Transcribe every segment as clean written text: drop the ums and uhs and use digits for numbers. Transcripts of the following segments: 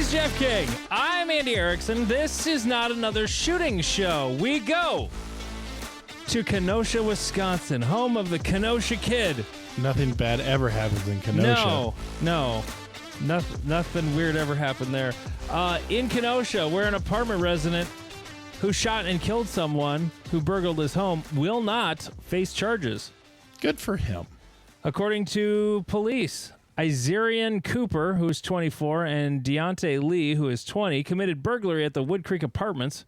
He's Jeff King. I'm Andy Erickson. This is not another shooting show. We go to Kenosha, Wisconsin, home of the Kenosha Kid. Nothing bad ever happens in Kenosha. No. Nothing weird ever happened there. In Kenosha, where an apartment resident who shot and killed someone who burgled his home will not face charges. Good for him. According to police, Isarian Cooper, who is 24, and Deontay Lee, who is 20, committed burglary at the Wood Creek Apartments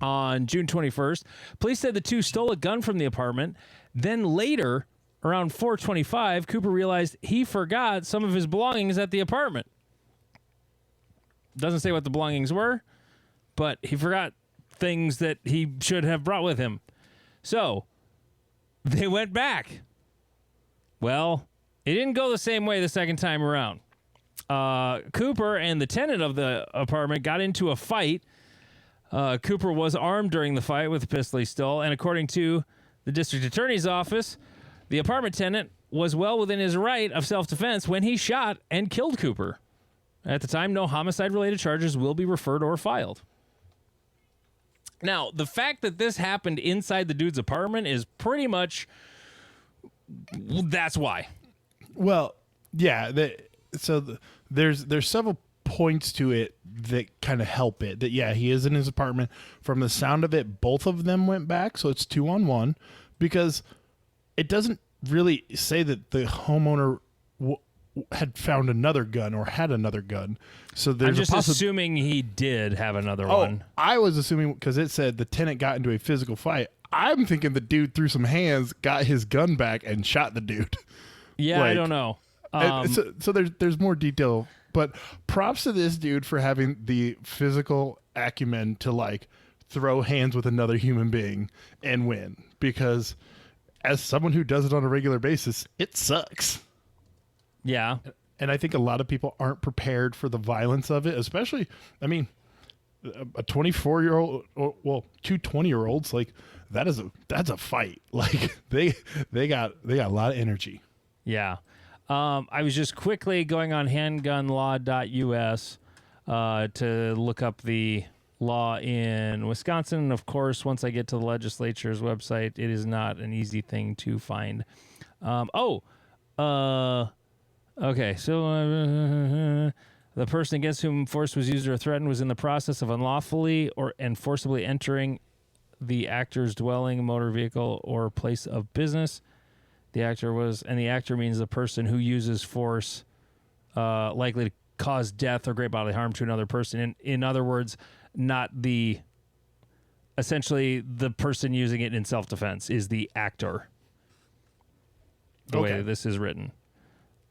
on June 21st. Police said the two stole a gun from the apartment. Then later, around 4:25, Cooper realized he forgot some of his belongings at the apartment. Doesn't say what the belongings were, but he forgot things that he should have brought with him. So they went back. Well, it didn't go the same way the second time around. Cooper and the tenant of the apartment got into a fight. Cooper was armed during the fight with a pistol he stole, and according to the district attorney's office, the apartment tenant was well within his right of self-defense when he shot and killed Cooper. At the time, no homicide-related charges will be referred or filed. Now, the fact that this happened inside the dude's apartment is pretty much... that's why. Well, yeah. There's several points to it that kind of help it. That, yeah, he is in his apartment. From the sound of it, both of them went back, so it's 2-on-1. Because it doesn't really say that the homeowner had found another gun or had another gun. So there's I'm just assuming he did have another one. I was assuming because it said the tenant got into a physical fight. I'm thinking the dude threw some hands, got his gun back, and shot the dude. Yeah, I don't know. So there's more detail, but props to this dude for having the physical acumen to throw hands with another human being and win. Because as someone who does it on a regular basis, it sucks. Yeah. And I think a lot of people aren't prepared for the violence of it, especially, I mean, a 24-year-old, well, two 20-year-olds, that's a fight. They got a lot of energy. Yeah. I was just quickly going on handgunlaw.us to look up the law in Wisconsin. And of course, once I get to the legislature's website, it is not an easy thing to find. Okay, so the person against whom force was used or threatened was in the process of unlawfully and forcibly entering the actor's dwelling, motor vehicle, or place of business. The actor means the person who uses force likely to cause death or great bodily harm to another person. In other words, not essentially the person using it in self-defense is the actor. The way this is written.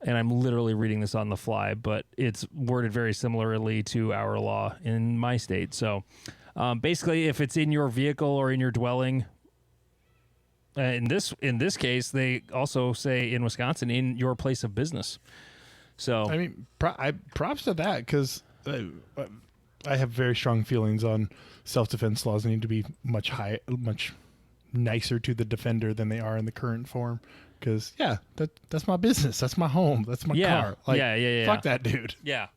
And I'm literally reading this on the fly, but it's worded very similarly to our law in my state. So basically, if it's in your vehicle or in your dwelling, in this case, they also say in Wisconsin, in your place of business. So I mean, props to that, because I have very strong feelings on self-defense laws. They need to be much nicer to the defender than they are in the current form. Because, that's my business. That's my home. That's my car. Fuck that dude. Yeah.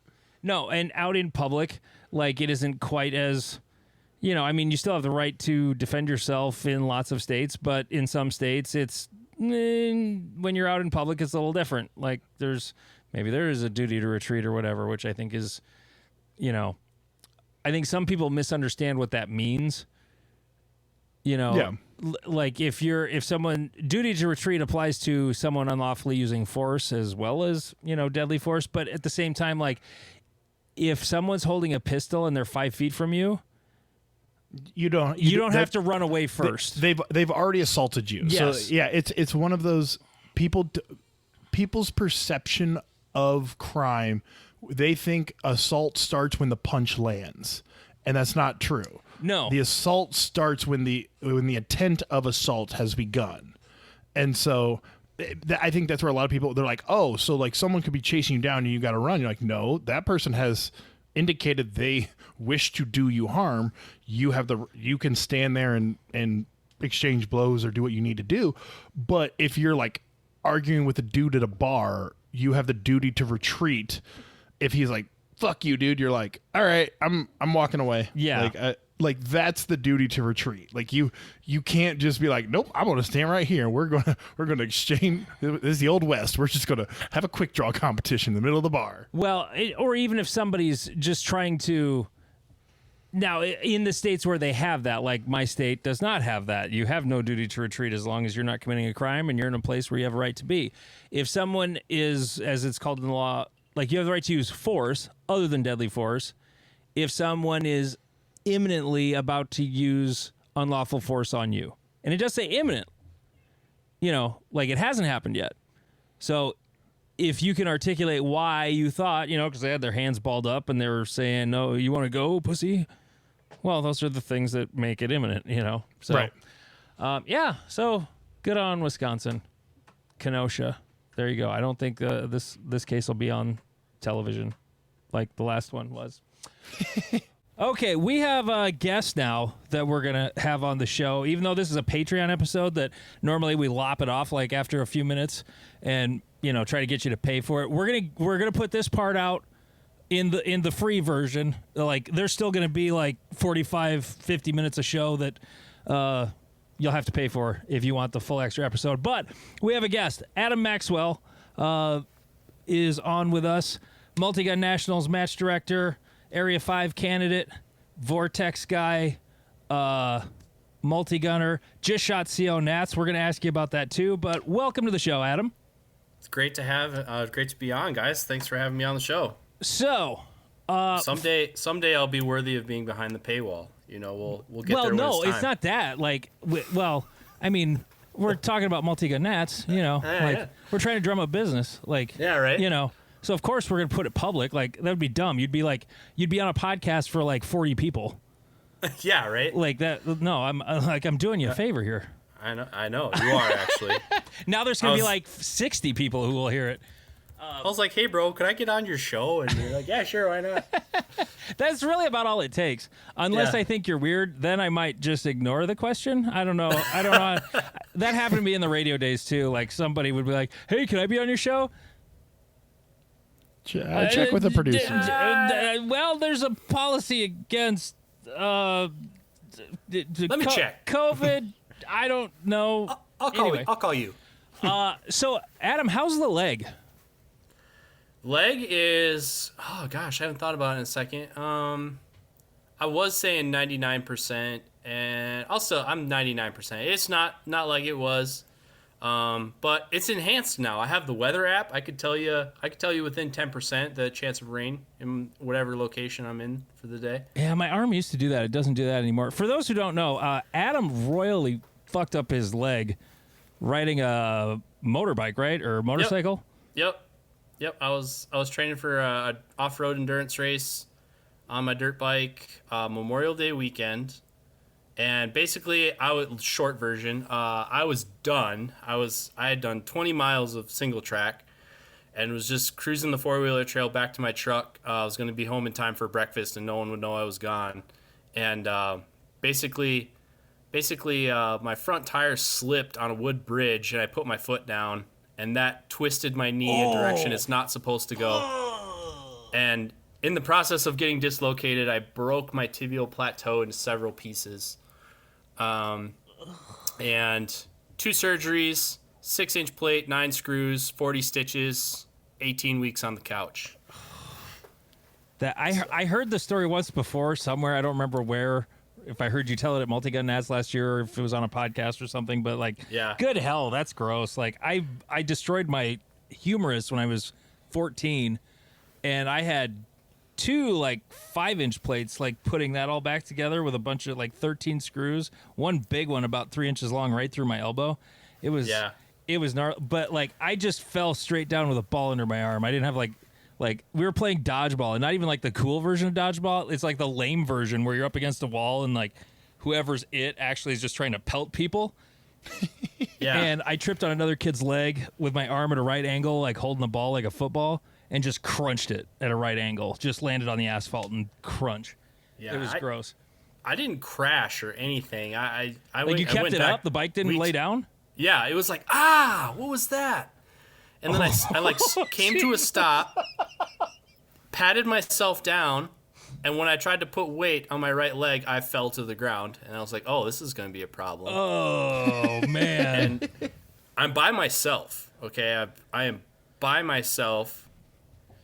No, and out in public, it isn't quite as, you still have the right to defend yourself in lots of states, but in some states, it's, when you're out in public, it's a little different. There is a duty to retreat or whatever, which I think is, I think some people misunderstand what that means. If someone duty to retreat applies to someone unlawfully using force as well as, deadly force. But at the same time, if someone's holding a pistol and they're 5 feet from you, you don't have to run away first. They've already assaulted you. Yes. So it's one of those people's perception of crime. They think assault starts when the punch lands, and that's not true. No. The assault starts when the intent of assault has begun. And so I think that's where a lot of people, they're like, oh, so someone could be chasing you down and you got to run. You're like, no, that person has indicated they wish to do you harm. You can stand there and exchange blows or do what you need to do. But if you're arguing with a dude at a bar, you have the duty to retreat if he's fuck you, dude, you're like, all right, I'm walking away. Yeah. Like that's the duty to retreat. Like you can't just be like, nope, I'm going to stand right here. We're going to exchange. This is the old West. We're just going to have a quick draw competition in the middle of the bar. Well, or even if somebody's just trying to. Now, in the states where they have that, like my state does not have that. You have no duty to retreat as long as you're not committing a crime and you're in a place where you have a right to be. If someone is, as it's called in the law, like you have the right to use force other than deadly force, if someone is imminently about to use unlawful force on you, and it does say imminent, like it hasn't happened yet. So if you can articulate why you thought, because they had their hands balled up and they were saying, no, you want to go, pussy? Well, those are the things that make it imminent, So, Right. Yeah, so good on Wisconsin. Kenosha. There you go. I don't think this case will be on television like the last one was. Okay, we have a guest now that we're going to have on the show. Even though this is a Patreon episode that normally we lop it off like after a few minutes and, try to get you to pay for it. We're going to put this part out in the free version. Like there's still going to be like 45, 50 minutes of show that you'll have to pay for if you want the full extra episode. But we have a guest. Adam Maxwell is on with us. Multigun Nationals match director, Area 5 candidate, Vortex guy, multi-gunner, just shot CO Nats. We're going to ask you about that too, but welcome to the show, Adam. It's great to be on, guys. Thanks for having me on the show. So, someday I'll be worthy of being behind the paywall. We'll get there when no, it's time. it's not that. Like, I mean, we're talking about multi-gun Nats, Yeah. We're trying to drum up business. Like, Yeah, right. So of course we're going to put it public. Like that would be dumb. You'd be on a podcast for like 40 people. Yeah, right. Like that. No, I'm doing you a favor here. I know. You are actually. Now there's going to be like 60 people who will hear it. I was like, hey, bro, can I get on your show? And you're like, yeah, sure, why not? That's really about all it takes. Unless Yeah. I think you're weird, then I might just ignore the question. I don't know. That happened to me in the radio days too. Like somebody would be like, hey, can I be on your show? Check with the producer. Well, there's a policy against Let me check. COVID. I don't know. I'll call Anyway. you. I'll call you. So, Adam, how's the leg? Leg is, oh gosh, I haven't thought about it in a second. I was saying 99%, and also I'm 99%. It's not like it was, but it's enhanced now. I have the weather app. I could tell you within 10% the chance of rain in whatever location I'm in for the day. Yeah, my arm used to do that. It doesn't do that anymore. For those who don't know, Adam royally fucked up his leg riding a motorbike, right, or motorcycle. Yep. I was training for a off-road endurance race on my dirt bike Memorial Day weekend, and basically short version. I was done. I had done 20 miles of single track, and was just cruising the 4-wheeler trail back to my truck. I was going to be home in time for breakfast, and no one would know I was gone. And basically, my front tire slipped on a wood bridge, and I put my foot down. And that twisted my knee in a direction it's not supposed to go. And in the process of getting dislocated, I broke my tibial plateau into several pieces. And 2 surgeries, 6-inch plate, 9 screws, 40 stitches, 18 weeks on the couch. That I heard the story once before somewhere. I don't remember where. If I heard you tell it at Multigun Nats last year, or if it was on a podcast or something, but like, Yeah. Good hell, that's gross. Like I destroyed my humerus when I was 14, and I had 2 like 5-inch plates, like putting that all back together with a bunch of like 13 screws, one big one about 3 inches long right through my elbow. It was gnarly, but like I just fell straight down with a ball under my arm. I didn't have like we were playing dodgeball, and not even like the cool version of dodgeball. It's like the lame version where you're up against a wall and like whoever's it actually is just trying to pelt people. Yeah. And I tripped on another kid's leg with my arm at a right angle, like holding the ball like a football, and just crunched it at a right angle. Just landed on the asphalt and crunch. Yeah, It was gross. I didn't crash or anything. I Like you kept it up? The bike didn't lay down? Yeah, it was like, what was that? And then I like came to a stop, patted myself down, and when I tried to put weight on my right leg, I fell to the ground, and I was like, "Oh, this is going to be a problem." Oh man! And I'm by myself. Okay, I am by myself,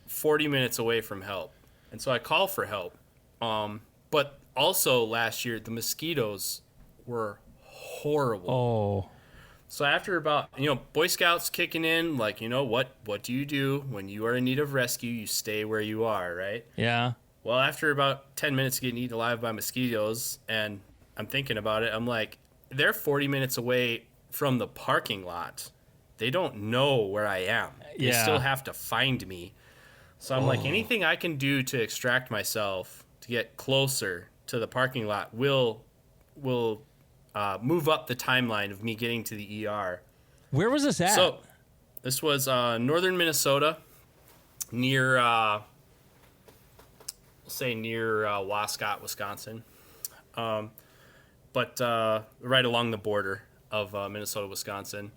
40 minutes away from help, and so I call for help. But also last year, the mosquitoes were horrible. Oh. So after about, Boy Scouts kicking in, like, what do you do when you are in need of rescue? You stay where you are, right? Yeah. Well, after about 10 minutes getting eaten alive by mosquitoes, and I'm thinking about it, I'm like, they're 40 minutes away from the parking lot. They don't know where I am. They still have to find me. So I'm like, anything I can do to extract myself to get closer to the parking lot will move up the timeline of me getting to the ER. Where was this at? So this was northern Minnesota, near Wascott, Wisconsin, but right along the border of Minnesota, Wisconsin.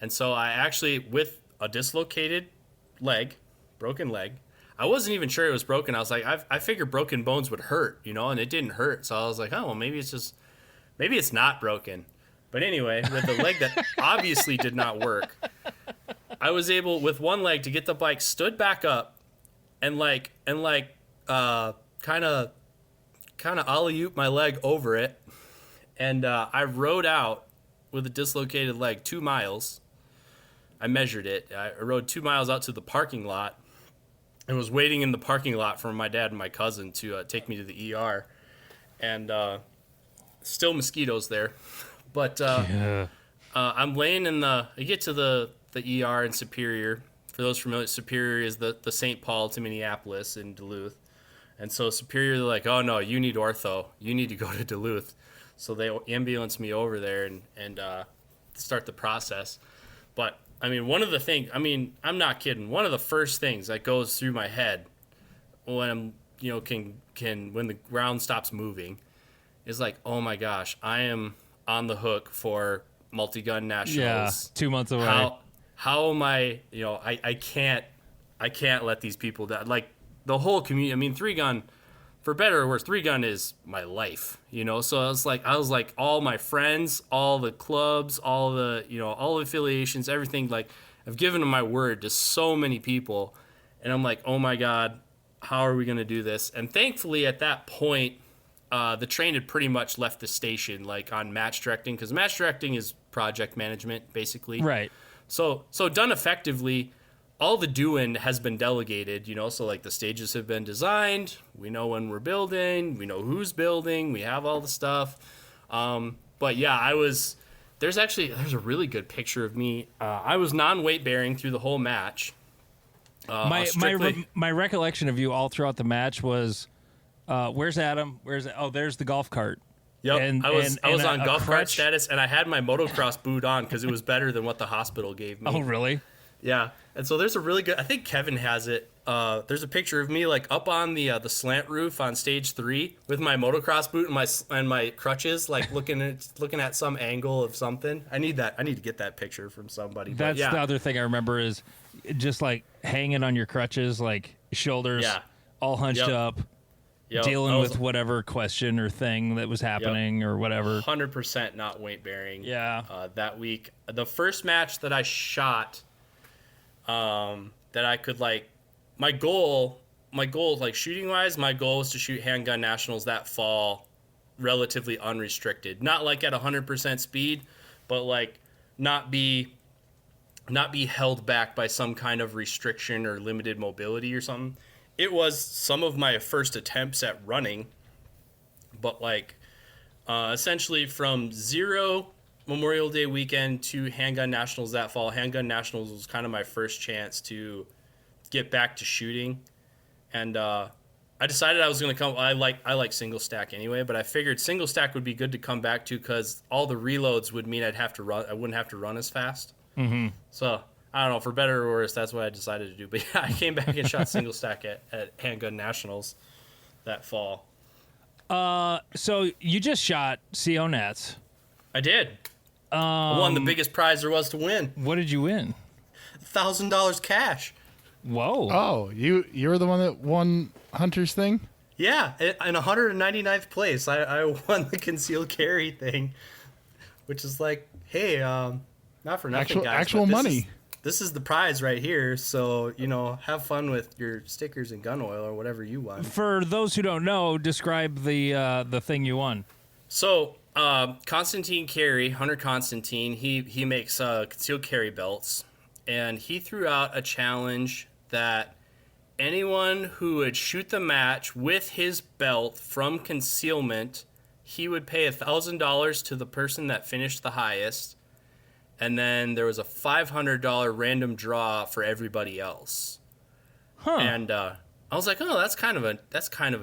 And so I actually, with a dislocated leg, broken leg, I wasn't even sure it was broken. I was like, I figured broken bones would hurt, and it didn't hurt. So I was like, oh, well, maybe it's not broken. But anyway, with the leg that obviously did not work, I was able, with one leg, to get the bike stood back up and kind of alley-oop my leg over it. And I rode out with a dislocated leg 2 miles. I measured it. I rode 2 miles out to the parking lot and was waiting in the parking lot for my dad and my cousin to take me to the ER. And still mosquitoes there. But I'm laying I get to the ER in Superior. For those familiar, Superior is the St. Paul to Minneapolis in Duluth. And so Superior, they're like, oh, no, you need ortho. You need to go to Duluth. So they ambulance me over there and start the process. But, I mean, one of the things, I'm not kidding. One of the first things that goes through my head when I'm, when the ground stops moving is like, oh my gosh, I am on the hook for Multigun Nationals. Yeah, 2 months away. How am I, I can't let these people down. Like, the whole community, 3-gun, for better or worse, 3-gun is my life, So I was like, all my friends, all the clubs, all the affiliations, everything, like, I've given them my word to so many people. And I'm like, oh my God, how are we going to do this? And thankfully at that point, the train had pretty much left the station, like on match directing, because match directing is project management, basically. Right. So done effectively, all the doing has been delegated, So like the stages have been designed. We know when we're building. We know who's building. We have all the stuff. But yeah, there's a really good picture of me. I was non-weight bearing through the whole match. My recollection of you all throughout the match was, where's Adam? There's the golf cart. Yep, and, I was on golf cart crutch. status, and I had my motocross boot on because it was better than what the hospital gave me. Oh, really? Yeah, and so there's a really good. I think Kevin has it. There's a picture of me like up on the slant roof on stage 3 with my motocross boot and my crutches, like looking at some angle of something. I need to get that picture from somebody. That's the other thing I remember is just like hanging on your crutches, like shoulders all hunched up. Yep. Dealing with whatever question or thing that was happening or whatever. 100% not weight bearing. Yeah. That week, the first match that I shot, that I could my goal, like shooting wise, my goal was to shoot Handgun Nationals that fall, relatively unrestricted. Not like at 100% speed, but like not be held back by some kind of restriction or limited mobility or something. It was some of my first attempts at running, but essentially from 0 Memorial Day weekend to Handgun Nationals that fall. Handgun Nationals was kind of my first chance to get back to shooting, and I decided I was going to come. I like single stack anyway, but I figured single stack would be good to come back to because all the reloads would mean I'd have to run. I wouldn't have to run as fast. Mm-hmm. So. I don't know, for better or worse, that's what I decided to do. But yeah, I came back and shot single stack at Handgun Nationals that fall. So you just shot CO Nats. I did. I won the biggest prize there was to win. What did you win? $1,000 cash. Whoa. Oh, you're the one that won Hunter's thing? Yeah, in 199th place, I won the concealed carry thing, which is like, hey, not for nothing, guys. Actual but money. This is the prize right here. So, have fun with your stickers and gun oil or whatever you want. For those who don't know, describe the thing you won. So, Constantine Carey, Hunter Constantine, he makes concealed carry belts, and he threw out a challenge that anyone who would shoot the match with his belt from concealment, he would pay $1,000 to the person that finished the highest, and then there was a $500 random draw for everybody else. Huh. And I was like, oh, that's kind of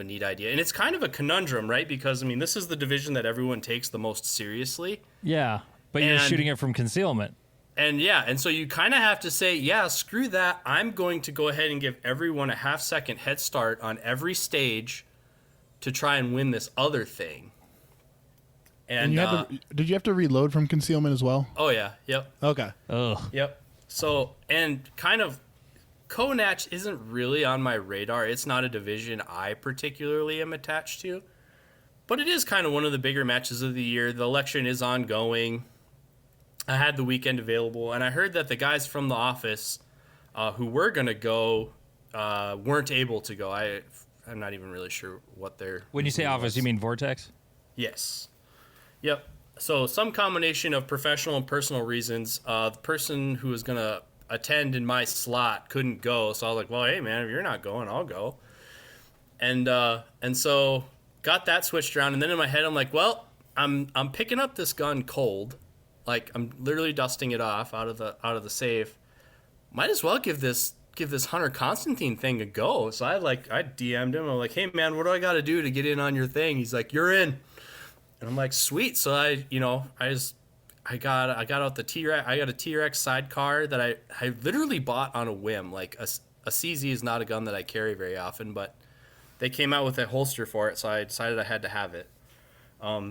a neat idea, and it's kind of a conundrum, right? Because this is the division that everyone takes the most seriously. Yeah, but you're shooting it from concealment. And so you kind of have to say, yeah, screw that. I'm going to go ahead and give everyone a half-second head start on every stage to try and win this other thing. And did you have to reload from concealment as well? Oh, yeah. Yep. Okay. Ugh. Yep. So, and kind of, co-natch isn't really on my radar. It's not a division I particularly am attached to. But it is kind of one of the bigger matches of the year. The election is ongoing. I had the weekend available, and I heard that the guys from the office who were going to go weren't able to go. I'm not even really sure what their... When you say office, you mean Vortex? Yes. Yep. So some combination of professional and personal reasons. The person who was going to attend in my slot couldn't go, so I was like, well, hey, man, if you're not going, I'll go. And so got that switched around, and then in my head, I'm like, well, I'm picking up this gun cold. Like, I'm literally dusting it off out of the safe. Might as well give this Hunter Constantine thing a go. So I DM'd him. I'm like, hey man, what do I got to do to get in on your thing? He's like, you're in. And I'm like, sweet. So I got out the T-Rex. I got a T-Rex sidecar that I literally bought on a whim. Like a CZ is not a gun that I carry very often, but they came out with a holster for it, so I decided I had to have it.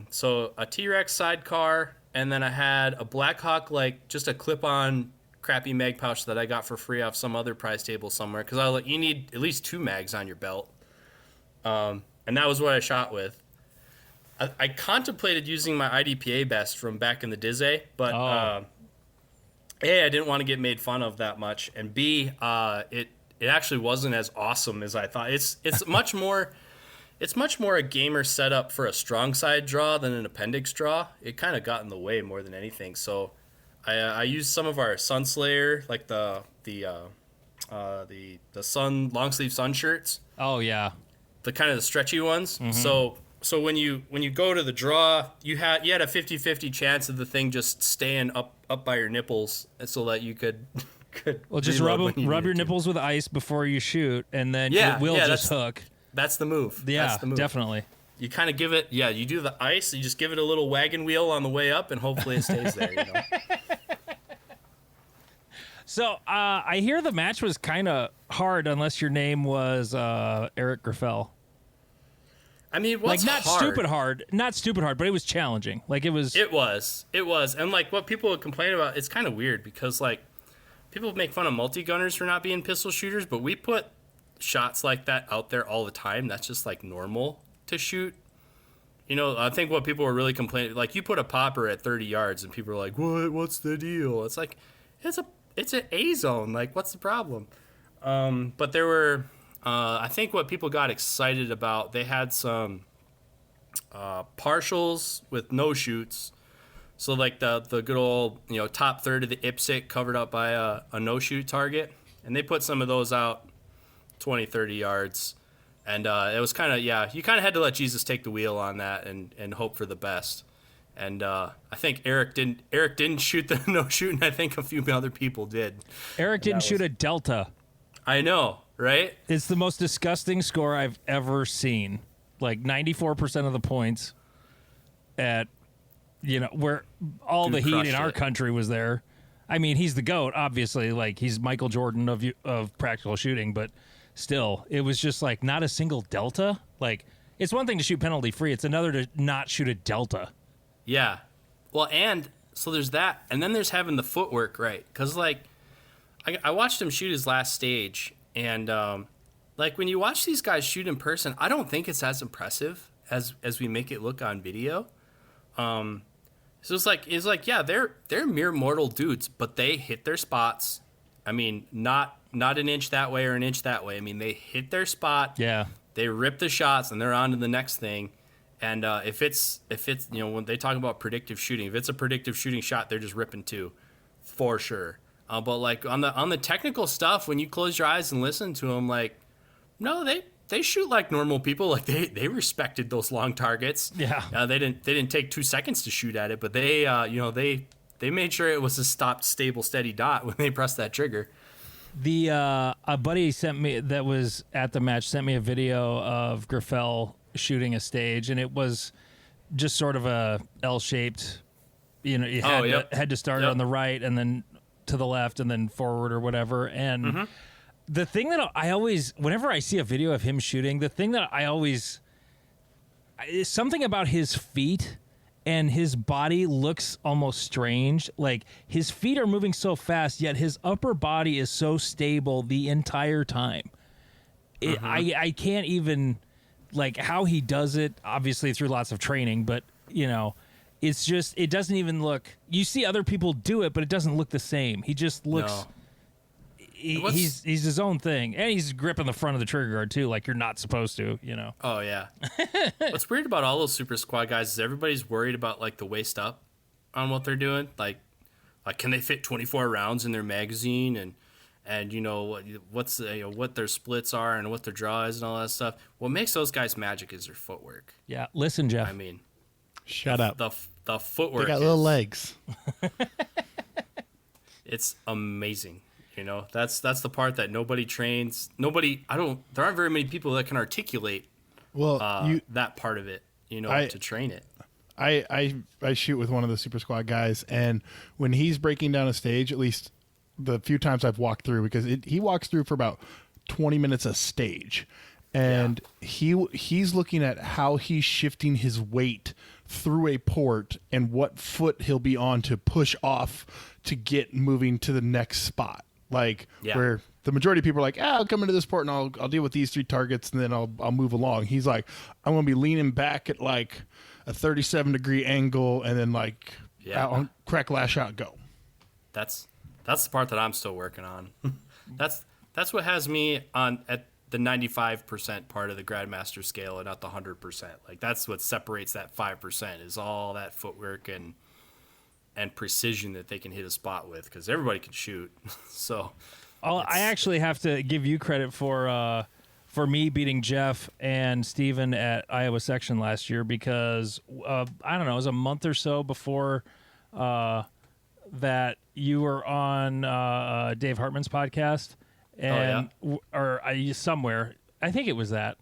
So a T-Rex sidecar. And then I had a Blackhawk, like just a clip-on crappy mag pouch that I got for free off some other prize table somewhere. Because you need at least 2 mags on your belt. And that was what I shot with. I contemplated using my IDPA vest from back in the Dizzy, but A, I didn't want to get made fun of that much, and B, it actually wasn't as awesome as I thought. It's much more... It's much more a gamer setup for a strong side draw than an appendix draw. It kind of got in the way more than anything. So I used some of our Sunslayer, like the sun long sleeve sun shirts. Oh yeah, the kind of the stretchy ones. Mm-hmm. So when you go to the draw, you had a 50-50 chance of the thing just staying up by your nipples, so that you could well, just rub your nipples with ice before you shoot, and then it will just hook. That's the move. Yeah, that's the move. Definitely. You kind of give it, you do the ice, you just give it a little wagon wheel on the way up, and hopefully it stays there, So, I hear the match was kind of hard unless your name was Eric Graffel. I mean, it was not stupid hard, but it was challenging. Like, it was. It was. And, like, what people would complain about, it's kind of weird because, like, people make fun of multi-gunners for not being pistol shooters, but we put shots like that out there all the time. That's just like normal to shoot. I think what people were really complaining, like you put a popper at 30 yards and people are like, what's the deal? It's like, it's an A zone. Like, what's the problem? But there were, I think what people got excited about, they had some partials with no shoots. So like the good old, top third of the IPSC covered up by a no shoot target. And they put some of those out 20, 30 yards. And it was kind of, you kind of had to let Jesus take the wheel on that and hope for the best. And I think Eric didn't shoot the no shoot, and I think a few other people did. Eric didn't shoot a delta. I know, right? It's the most disgusting score I've ever seen. Like 94% of the points at, where all the heat in our country was there. I mean, he's the GOAT, obviously. Like, he's Michael Jordan of practical shooting, but still, it was just like not a single delta. Like, it's one thing to shoot penalty free. It's another to not shoot a delta. Yeah. Well, and so there's that. And then there's having the footwork right. Because, like, I watched him shoot his last stage, And like when you watch these guys shoot in person, I don't think it's as impressive as we make it look on video. So it's like yeah, they're mere mortal dudes, but they hit their spots. I mean, not an inch that way or an inch that way. I mean, they hit their spot. Yeah. They rip the shots and they're on to the next thing. And if it's when they talk about predictive shooting, if it's a predictive shooting shot, they're just ripping too, for sure. But like on the technical stuff, when you close your eyes and listen to them, like no, they shoot like normal people. Like they respected those long targets. Yeah. They didn't take 2 seconds to shoot at it, but they made sure it was a stopped, stable, steady dot when they pressed that trigger. A buddy sent me that was at the match sent me a video of Graffel shooting a stage, and it was just sort of a L-shaped. You had to start on the right and then to the left and then forward or whatever. And the thing that I always, whenever I see a video of him shooting, the thing that I always is something about his feet. And his body looks almost strange. Like his feet are moving so fast, yet his upper body is so stable the entire time. I can't even, like, how he does it, obviously through lots of training, but, it's just, it doesn't even look, you see other people do it, but it doesn't look the same. He just looks, he's his own thing. And he's gripping the front of the trigger guard, too, like you're not supposed to, Oh, yeah. What's weird about all those super squad guys is everybody's worried about, like, the waist up on what they're doing. Like can they fit 24 rounds in their magazine and what their splits are and what their draw is and all that stuff. What makes those guys magic is their footwork. Yeah, listen, Jeff. I mean, shut up. The footwork. They got little legs. It's amazing. That's the part that nobody trains. There aren't very many people that can articulate that part of it, to train it. I shoot with one of the Super Squad guys, and when he's breaking down a stage, at least the few times I've walked through, because he walks through for about 20 minutes a stage, and he's looking at how he's shifting his weight through a port and what foot he'll be on to push off to get moving to the next spot. Where the majority of people are like, I'll come into this port and I'll deal with these 3 targets and then I'll move along. He's like, I'm going to be leaning back at like a 37-degree angle and then out, crack, lash out, go. That's the part that I'm still working on. That's what has me at the 95% part of the Grandmaster scale and not the 100%. Like that's what separates that 5% is all that footwork and precision that they can hit a spot with, because everybody can shoot. So I actually have to give you credit for me beating Jeff and Steven at Iowa section last year, because I don't know, it was a month or so before that you were on Dave Hartman's podcast, and or somewhere. I think it was that.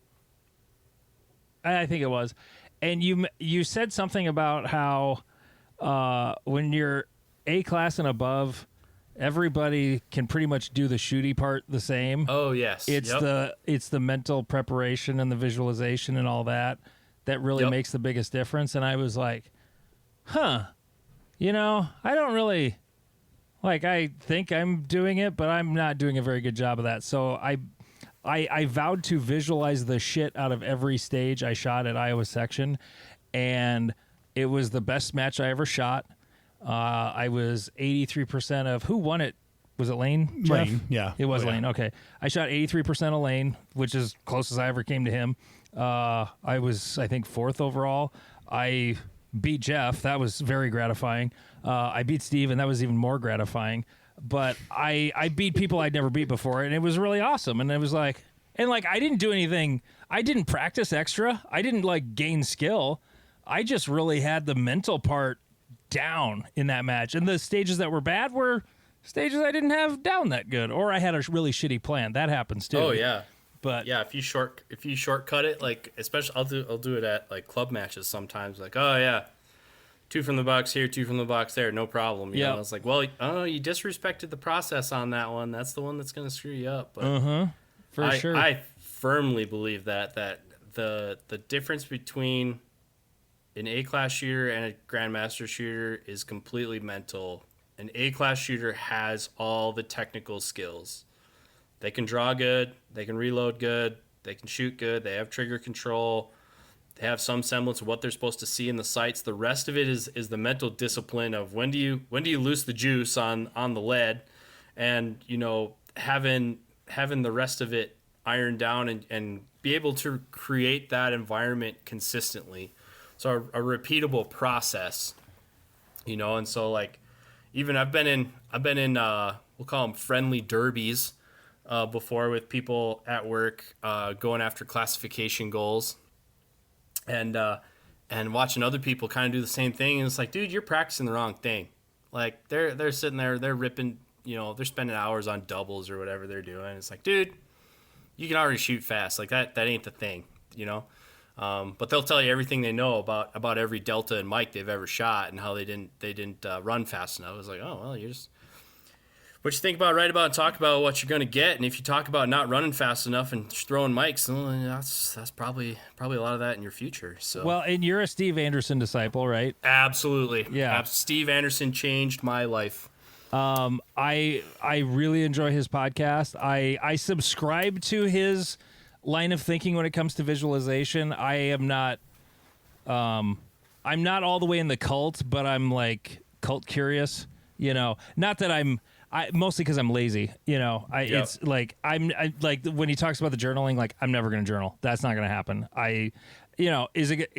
I think it was, and you said something about how when you're A class and above, everybody can pretty much do the shooty part the same. Oh yes, it's the mental preparation and the visualization and all that really makes the biggest difference. And I was like, I don't really I think I'm doing it, but I'm not doing a very good job of that. So I vowed to visualize the shit out of every stage I shot at Iowa section, and it was the best match I ever shot. I was 83% of who won it. Was it Lane? Jeff? Lane, yeah. It was Lane. Okay. I shot 83% of Lane, which is close as I ever came to him. I was, I think, 4th overall. I beat Jeff. That was very gratifying. I beat Steve, and that was even more gratifying. But I beat people I'd never beat before, and it was really awesome. And it was I didn't do anything. I didn't practice extra. I didn't gain skill. I just really had the mental part down in that match. And the stages that were bad were stages I didn't have down that good, or I had a really shitty plan. That happens too. Oh yeah. But yeah, if you shortcut it, especially I'll do it at club matches sometimes. 2 from the box here, 2 from the box there, no problem. You know? It's you disrespected the process on that one. That's the one that's going to screw you up. But for sure. I firmly believe that the difference between an A-class shooter and a Grandmaster shooter is completely mental. An A-class shooter has all the technical skills They can draw good. They can reload good. They can shoot good. They have trigger control. They have some semblance of what they're supposed to see in the sights. The rest of it is the mental discipline of when do you loose the juice on the lead, and having the rest of it ironed down and be able to create that environment consistently. So a repeatable process, and so like even I've been in we'll call them friendly derbies before with people at work going after classification goals. And watching other people kind of do the same thing, and it's like, dude, you're practicing the wrong thing. Like they're sitting there, they're ripping, they're spending hours on doubles or whatever they're doing. It's like, dude, you can already shoot fast. Like that ain't the thing, But they'll tell you everything they know about every Delta and Mike they've ever shot and how they didn't run fast enough. I was like, oh well, you just what you think about, write about, and talk about what you're going to get. And if you talk about not running fast enough and throwing mics, well, that's probably a lot of that in your future. So Well, and you're a Steve Anderson disciple, right? Absolutely. Yeah. Steve Anderson changed my life. I really enjoy his podcast. I subscribe to his line of thinking when it comes to visualization. I am not I'm not all the way in the cult, but I'm like cult curious, Not that mostly because I'm lazy, It's like I like when he talks about the journaling, like I'm never going to journal. That's not going to happen.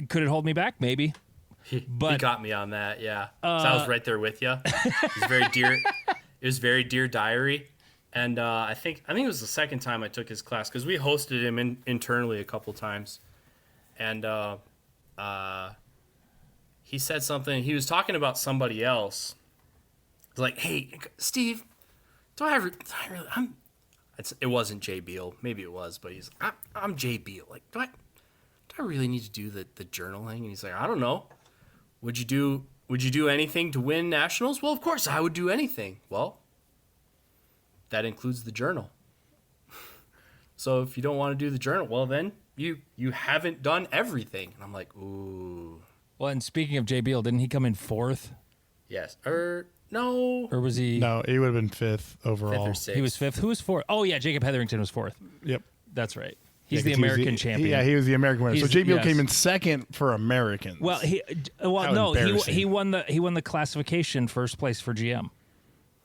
Could it hold me back? Maybe. But he got me on that, yeah. So I was right there with you. It was very dear. It was very Dear Diary, and I think it was the second time I took his class because we hosted him internally a couple times, and he said something. He was talking about somebody else. Like, hey, Steve, it wasn't Jay Beal. Maybe it was, but he's like, I'm Jay Beal. Like, do I really need to do the journaling? And he's like, I don't know. Would you do anything to win nationals? Well, of course I would do anything. Well, that includes the journal. So if you don't want to do the journal, well then you haven't done everything. And I'm like, ooh. Well, and speaking of Jay Beal, didn't he come in fourth? Yes. No. Or was he? No, he would have been fifth overall. Fifth or sixth. He was fifth. Who was fourth? Oh yeah, Jacob Hetherington was fourth. Yep. That's right. He's 'cause the American champion. He was the American winner. So He's- JBL yes. came in second for Americans. Well, he won the classification first place for GM.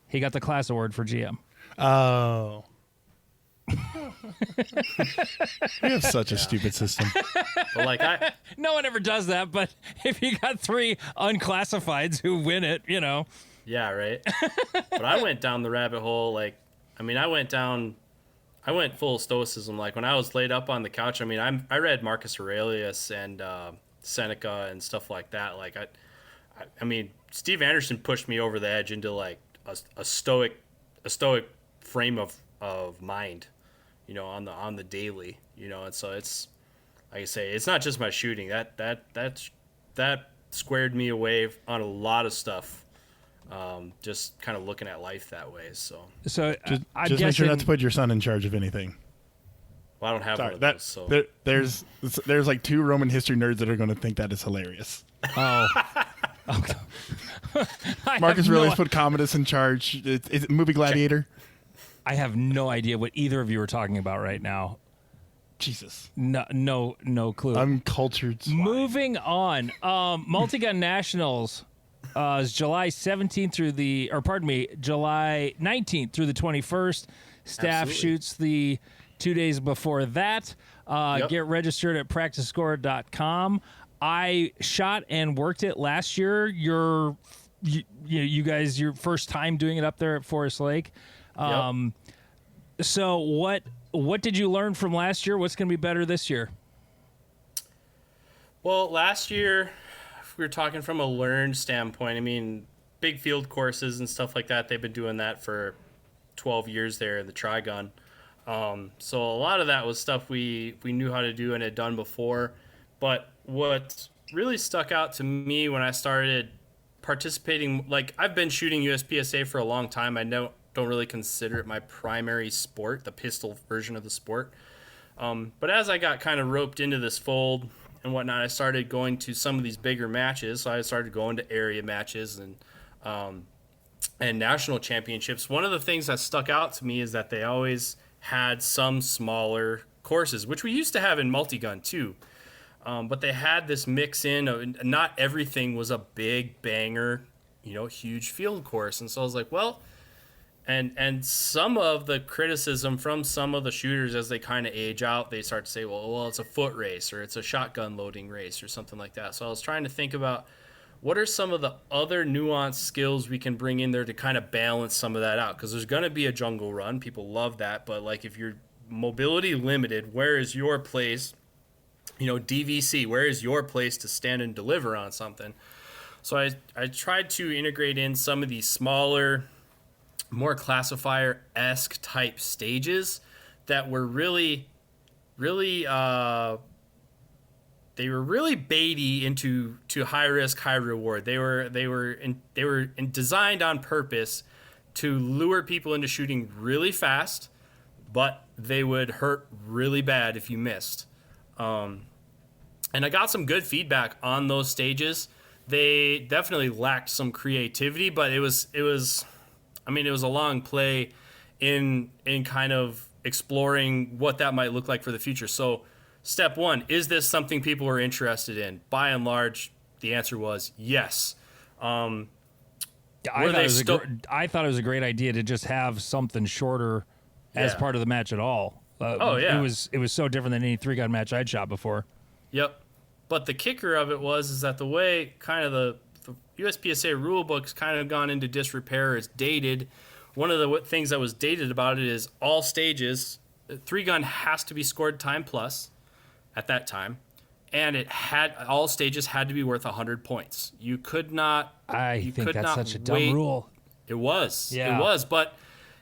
He got the class award for GM. Oh. We have such a stupid system. But like No one ever does that, but if you got three unclassifieds who win it, yeah, right. But I went down the rabbit hole. Like, I went full stoicism. Like when I was laid up on the couch, I read Marcus Aurelius and Seneca and stuff like that. Like Steve Anderson pushed me over the edge into like a stoic frame of mind, on the daily, and so it's like I say, it's not just my shooting that squared me away on a lot of stuff. Just kind of looking at life that way. So I'm just guessing, make sure not to put your son in charge of anything. well, I don't have Sorry, one of those. So there's like two Roman history nerds that are going to think that is hilarious. Oh. Marcus Aurelius put Commodus in charge. Is it movie Gladiator? I have no idea what either of you are talking about right now. Jesus. No clue. Uncultured swine. Moving on. Multigun Nationals is July 17th July 19th through the 21st. Staff Absolutely. shoots the 2 days before that. Yep. Get registered at practicescore.com. I shot and worked it last year. You guys, your first time doing it up there at Forest Lake. Yep. So what did you learn from last year? What's going to be better this year? Well, last year, if we were talking from a learned standpoint, big field courses and stuff like that, they've been doing that for 12 years there in the Trigun. So a lot of that was stuff we knew how to do and had done before. But what really stuck out to me when I started participating, like I've been shooting USPSA for a long time. I don't really consider it my primary sport, the pistol version of the sport. But as I got kind of roped into this fold and whatnot, I started going to some of these bigger matches. So I started going to area matches and national championships. One of the things that stuck out to me is that they always had some smaller courses, which we used to have in multi-gun too. But they had this mix in of, not everything was a big banger, huge field course. And so I was like, well, and some of the criticism from some of the shooters as they kind of age out, they start to say, well, it's a foot race or it's a shotgun loading race or something like that. So I was trying to think about what are some of the other nuanced skills we can bring in there to kind of balance some of that out? Because there's going to be a jungle run. People love that. But, like, if you're mobility limited, where is your place? DVC, where is your place to stand and deliver on something? So I tried to integrate in some of these smaller, more classifier-esque type stages that were really they were really baity into high risk, high reward. They were designed on purpose to lure people into shooting really fast, but they would hurt really bad if you missed. And I got some good feedback on those stages. They definitely lacked some creativity, but it was a long play in kind of exploring what that might look like for the future. So step one, is this something people are interested in? By and large, the answer was yes. I thought it was a great idea to just have something shorter as part of the match at all. It was so different than any 3-gun match I'd shot before. Yep. But the kicker of it is that the way kind of the USPSA rule book's kind of gone into disrepair, it's dated. One of the things that was dated about it is all stages, 3-gun has to be scored time plus at that time, and all stages had to be worth 100 points. You could not. I think that's such a dumb rule. It was. Yeah. It was, but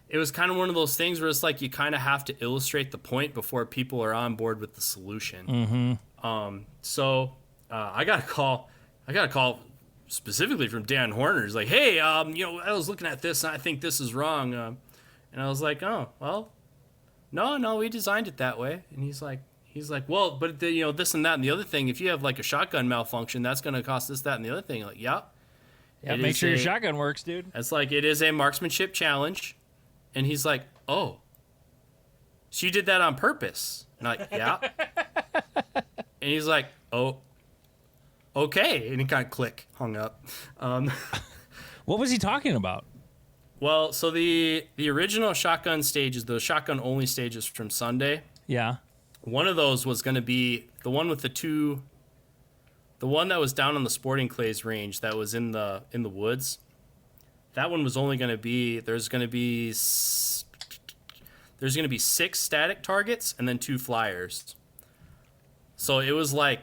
it was kind of one of those things where it's like you kind of have to illustrate the point before people are on board with the solution. Mm-hmm. So I got a call specifically from Dan Horner. He's like, hey, I was looking at this and I think this is wrong. And I was like, oh, well, no, we designed it that way. And he's like, well, but this and that and the other thing, if you have like a shotgun malfunction, that's going to cost this, that, and the other thing. Like, yeah, make sure your shotgun works, dude. It's like, it is a marksmanship challenge. And he's like, oh, so you did that on purpose? And I'm like, yeah. And he's like, oh, okay. And he kind of hung up. What was he talking about? Well, so the original shotgun stages, the shotgun only stages from Sunday. Yeah. One of those was going to be the one with the one that was down on the Sporting Clays range that was in the woods. That one was only going to be, there's going to be 6 static targets and then 2 flyers. So it was like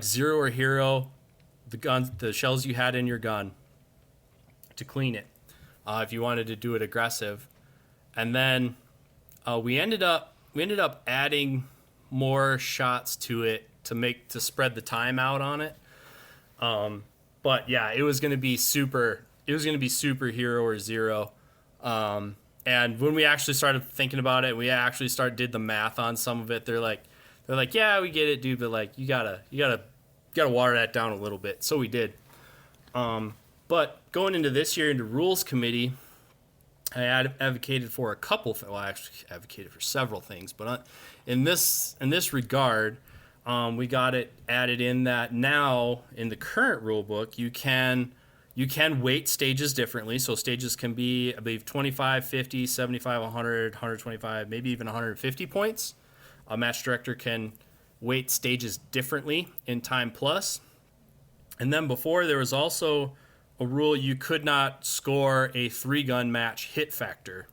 0 or hero, the shells you had in your gun to clean it, if you wanted to do it aggressive. And then we ended up adding more shots to it to spread the time out on it. But yeah, it was going to be super hero or zero. And when we actually started thinking about it, we actually did the math on some of it. They're like, yeah, we get it, dude, but like, you gotta water that down a little bit. So we did. But going into this year into rules committee, I advocated for I actually advocated for several things, but in this regard, we got it added in that now in the current rule book, you can weight stages differently. So stages can be, I believe, 25, 50, 75, 100, 125, maybe even 150 points. A match director can weight stages differently in time plus. And then before, there was also a rule you could not score a 3-gun match hit factor.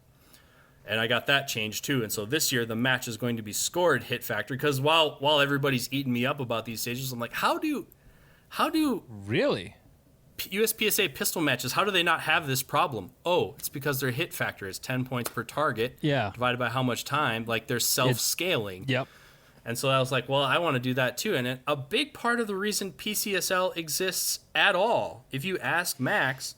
And I got that changed too. And so this year the match is going to be scored hit factor, because while everybody's eating me up about these stages, I'm like, how do really USPSA pistol matches, how do they not have this problem? Oh, it's because their hit factor is 10 points per target. Yeah. Divided by how much time. Like, they're self-scaling. Yep. And so I was like, well, I want to do that too. And a big part of the reason PCSL exists at all, if you ask Max,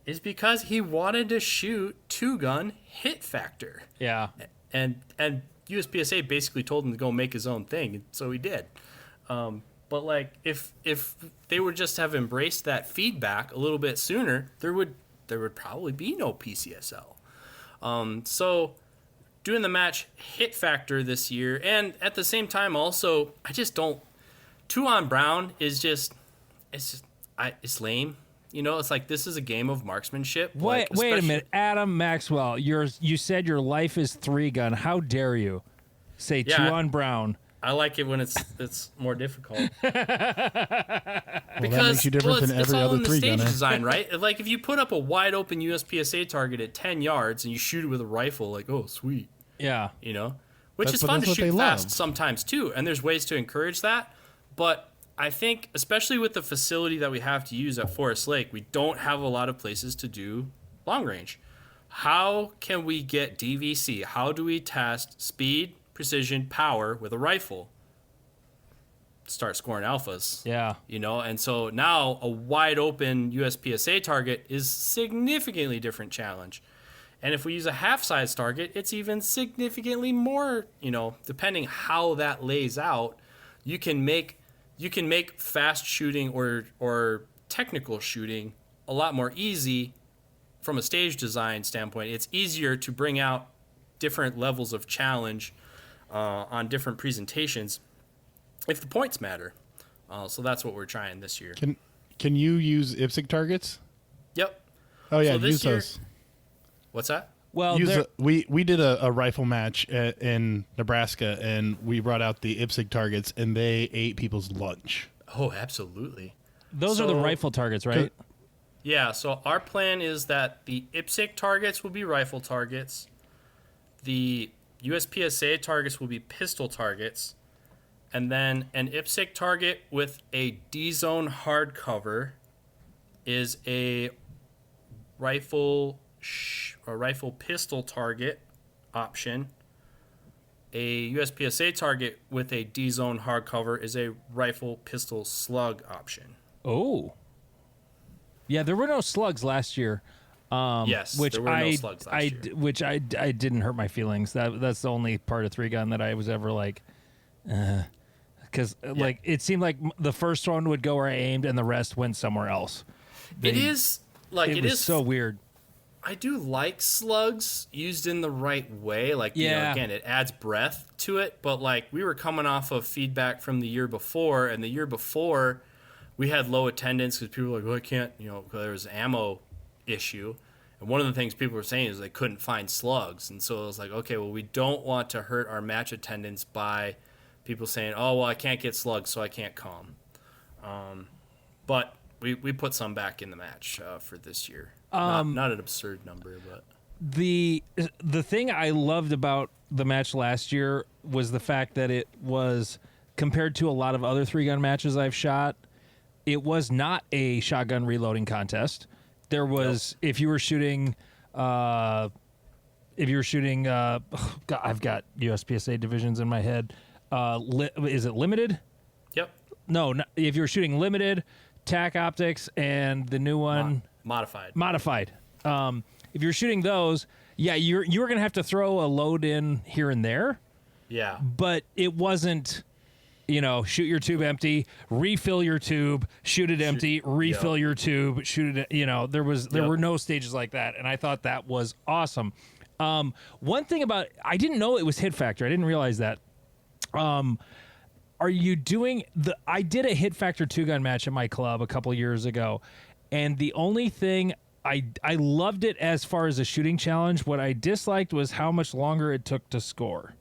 is because he wanted to shoot 2-gun hit factor. Yeah. And USPSA basically told him to go make his own thing, and so he did. But like, if they would just have embraced that feedback a little bit sooner, there would probably be no PCSL. So doing the match hit factor this year, and at the same time also, I just don't. 2 on Brown is just it's lame. You know, it's like this is a game of marksmanship. Wait a minute, Adam Maxwell. You said your life is 3-gun. How dare you say 2 on Brown? I like it when it's more difficult. Well, that makes you different than it's every all other in the 3-gunner. stage design, right? Like if you put up a wide open USPSA target at 10 yards and you shoot it with a rifle, like, oh sweet, Yeah. you know, which But is fun to that's what they shoot fast love. sometimes too, and there's ways to encourage that. But I think, especially with the facility that we have to use at Forest Lake, we don't have a lot of places to do long range. How can we get DVC? How do we test speed, precision, power with a rifle? Start scoring alphas. Yeah. You know, and so now a wide open USPSA target is significantly different challenge. And if we use a half size target, it's even significantly more, you know, depending how that lays out, you can make fast shooting or technical shooting a lot more easy from a stage design standpoint. It's easier to bring out different levels of challenge on different presentations if the points matter. So that's what we're trying this year. Can you use IPSC targets? Yep. Oh yeah, So this use year- those. What's that? Well, We did a rifle match in Nebraska, and we brought out the IPSC targets, and they ate people's lunch. Oh, absolutely. those are the rifle targets, right? Yeah, so our plan is that the IPSC targets will be rifle targets. The USPSA targets will be pistol targets. And then an IPSC target with a D-zone hardcover is a rifle pistol target option. A USPSA target with a D-zone hardcover is a rifle pistol slug option. Oh. Yeah, there were no slugs last year. Yes, which there were no slugs last year. Which I didn't hurt my feelings. That's the only part of 3-gun that I was ever like, because like it seemed like the first one would go where I aimed and the rest went somewhere else. It is so weird. I do like slugs used in the right way. Like, you know, again, it adds breath to it. But, like, we were coming off of feedback from the year before. And the year before, we had low attendance because people were like, well, I can't, you know, there was an ammo issue. And one of the things people were saying is they couldn't find slugs. And so it was like, okay, well, we don't want to hurt our match attendance by people saying, oh, well, I can't get slugs, so I can't come. But we put some back in the match for this year. Not an absurd number, but The thing I loved about the match last year was the fact that it was, compared to a lot of other 3-gun matches I've shot, it was not a shotgun reloading contest. There was, if you were shooting, God, I've got USPSA divisions in my head. Is it limited? yep, No, if you were shooting limited, TAC optics, and the new one modified. If you're shooting those, yeah, you were gonna have to throw a load in here and there, Yeah, but it wasn't, you know, shoot your tube empty, refill your tube, shoot it empty, refill your tube, shoot it. You know, there were no stages like that, and I thought that was awesome. One thing about, I didn't know it was hit factor. I didn't realize that. Are you doing I did a hit factor 2-gun match at my club a couple years ago, and the only thing I loved it as far as a shooting challenge. What I disliked was how much longer it took to score.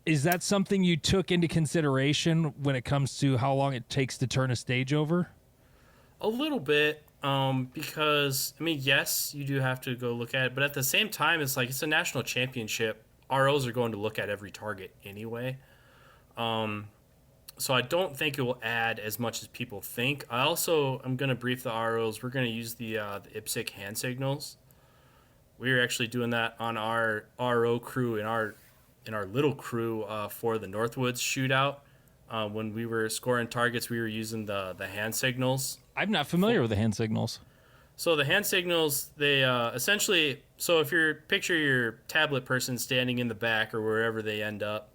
Is that something you took into consideration when it comes to how long it takes to turn a stage over? a little bit. Because I mean, yes, you do have to go look at it, but at the same time, it's like it's a national championship. ROs are going to look at every target anyway. So I don't think it will add as much as people think. I'm going to brief the ROs. We're going to use the IPSC hand signals. We were actually doing that on our RO crew in our little crew for the Northwoods shootout. When we were scoring targets, we were using the hand signals. I'm not familiar with the hand signals. So the hand signals, they essentially, so if you picture your tablet person standing in the back or wherever they end up,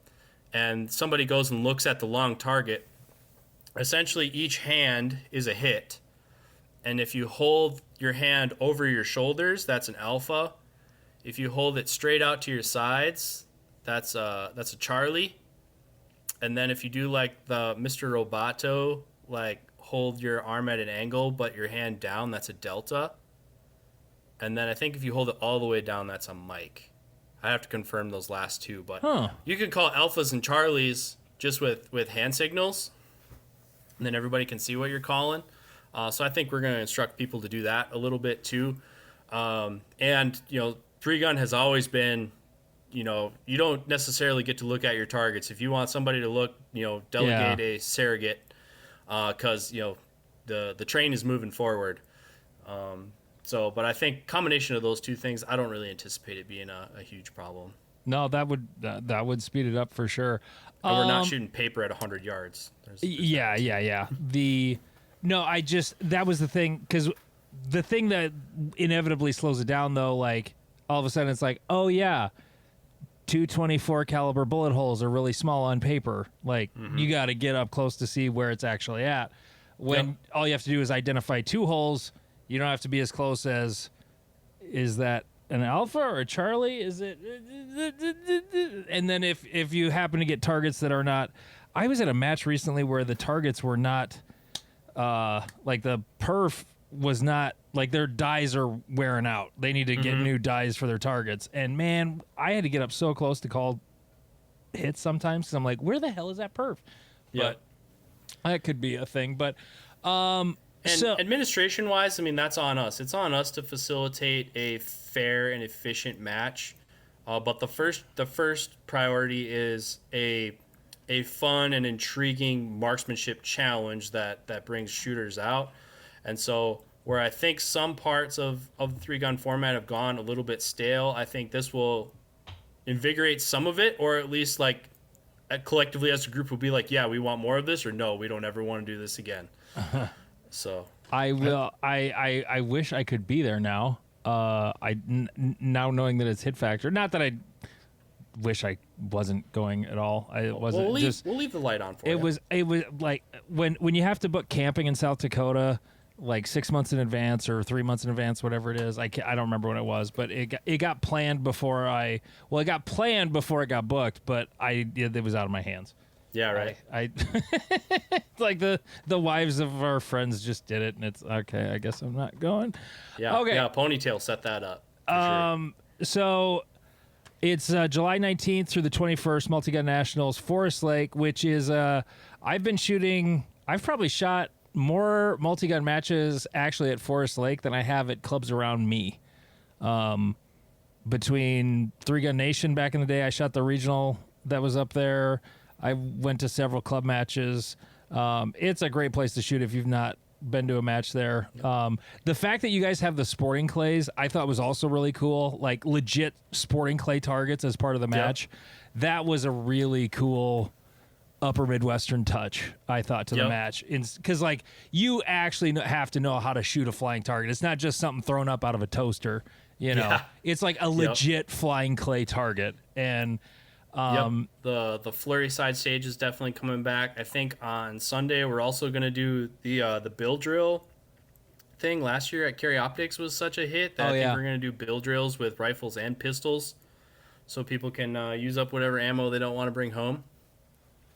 and somebody goes and looks at the long target, essentially each hand is a hit. And if you hold your hand over your shoulders, that's an alpha. If you hold it straight out to your sides, that's a Charlie. And then if you do like the Mr. Roboto, like hold your arm at an angle but your hand down, that's a Delta. And then I think if you hold it all the way down, that's a Mike. I have to confirm those last two, but you can call alphas and Charlies just with hand signals, and then everybody can see what you're calling. So I think we're going to instruct people to do that a little bit too. And, you know, three gun has always been, you know, you don't necessarily get to look at your targets. If you want somebody to look, you know, delegate a surrogate, because, you know, the train is moving forward. But I think combination of those two things, I don't really anticipate it being a huge problem. No, that would speed it up for sure. And we're not shooting paper at 100 yards. There's yeah. That was the thing, because the thing that inevitably slows it down, though, like all of a sudden it's like, oh yeah, 224 caliber bullet holes are really small on paper. Like you got to get up close to see where it's actually at. When all you have to do is identify two holes, you don't have to be as close as, is that an alpha or a Charlie? Is it? And then if you happen to get targets that are not, I was at a match recently where the targets were not, like the perf was not, like their dies are wearing out. They need to get new dies for their targets. And man, I had to get up so close to call hits sometimes, because I'm like, where the hell is that perf? But that could be a thing. But and administration-wise, I mean, that's on us. It's on us to facilitate a fair and efficient match. But the first priority is a fun and intriguing marksmanship challenge that brings shooters out. And so where I think some parts of the three-gun format have gone a little bit stale, I think this will invigorate some of it, or at least like collectively as a group will be like, yeah, we want more of this, or no, we don't ever want to do this again. So I will. I wish I could be there now. Now knowing that it's hit factor. Not that I wish I wasn't going at all. I wasn't. We'll leave the light on for you. It was like when you have to book camping in South Dakota, like 6 months in advance or 3 months in advance, whatever it is. I don't remember what it was, but it got planned before it got planned before it got booked, but it was out of my hands. Yeah, right. I like the wives of our friends just did it, and it's okay. I guess I'm not going. Yeah. Okay. Yeah. Ponytail set that up. Sure. So it's July 19th through the 21st, Multigun Nationals, Forest Lake, which is I've probably shot more multi-gun matches actually at Forest Lake than I have at clubs around me. Between Three Gun Nation back in the day, I shot the regional that was up there. I went to several club matches. It's a great place to shoot if you've not been to a match there. The fact that you guys have the sporting clays, I thought was also really cool. Like legit sporting clay targets as part of the match. That was a really cool upper Midwestern touch, I thought, to the match. Because like you actually have to know how to shoot a flying target. It's not just something thrown up out of a toaster. You know, it's like a legit flying clay target. And the flurry side stage is definitely coming back. I think on Sunday we're also going to do the bill drill thing. Last year at Carry Optics was such a hit that I think we're going to do bill drills with rifles and pistols, so people can use up whatever ammo they don't want to bring home.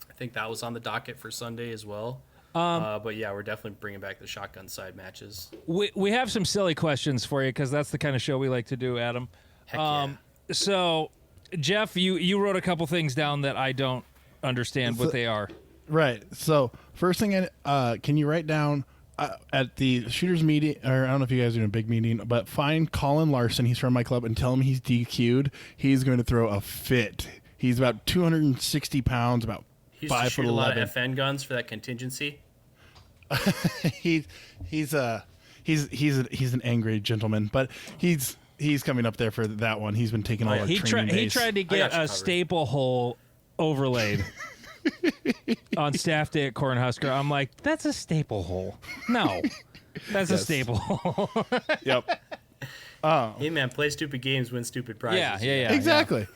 I think that was on the docket for Sunday as well. But yeah, we're definitely bringing back the shotgun side matches. We have some silly questions for you, because that's the kind of show we like to do, Adam. Heck yeah. So, Jeff, you wrote a couple things down that I don't understand what they are. Right. So, first thing, can you write down at the shooters meeting, or I don't know if you guys are in a big meeting, but find Colin Larson. He's from my club, and tell him he's DQ'd. He's going to throw a fit. He's about 260 pounds, about He used 5'11". to shoot a lot of FN guns for that contingency. He's an angry gentleman, but he's coming up there for that one. He's been taking all our training days. He tried to get a staple hole overlaid on staff day at Cornhusker. I'm like, that's a staple hole. No, that's a staple hole. Yep. Hey man, play stupid games, win stupid prizes. Yeah. Exactly.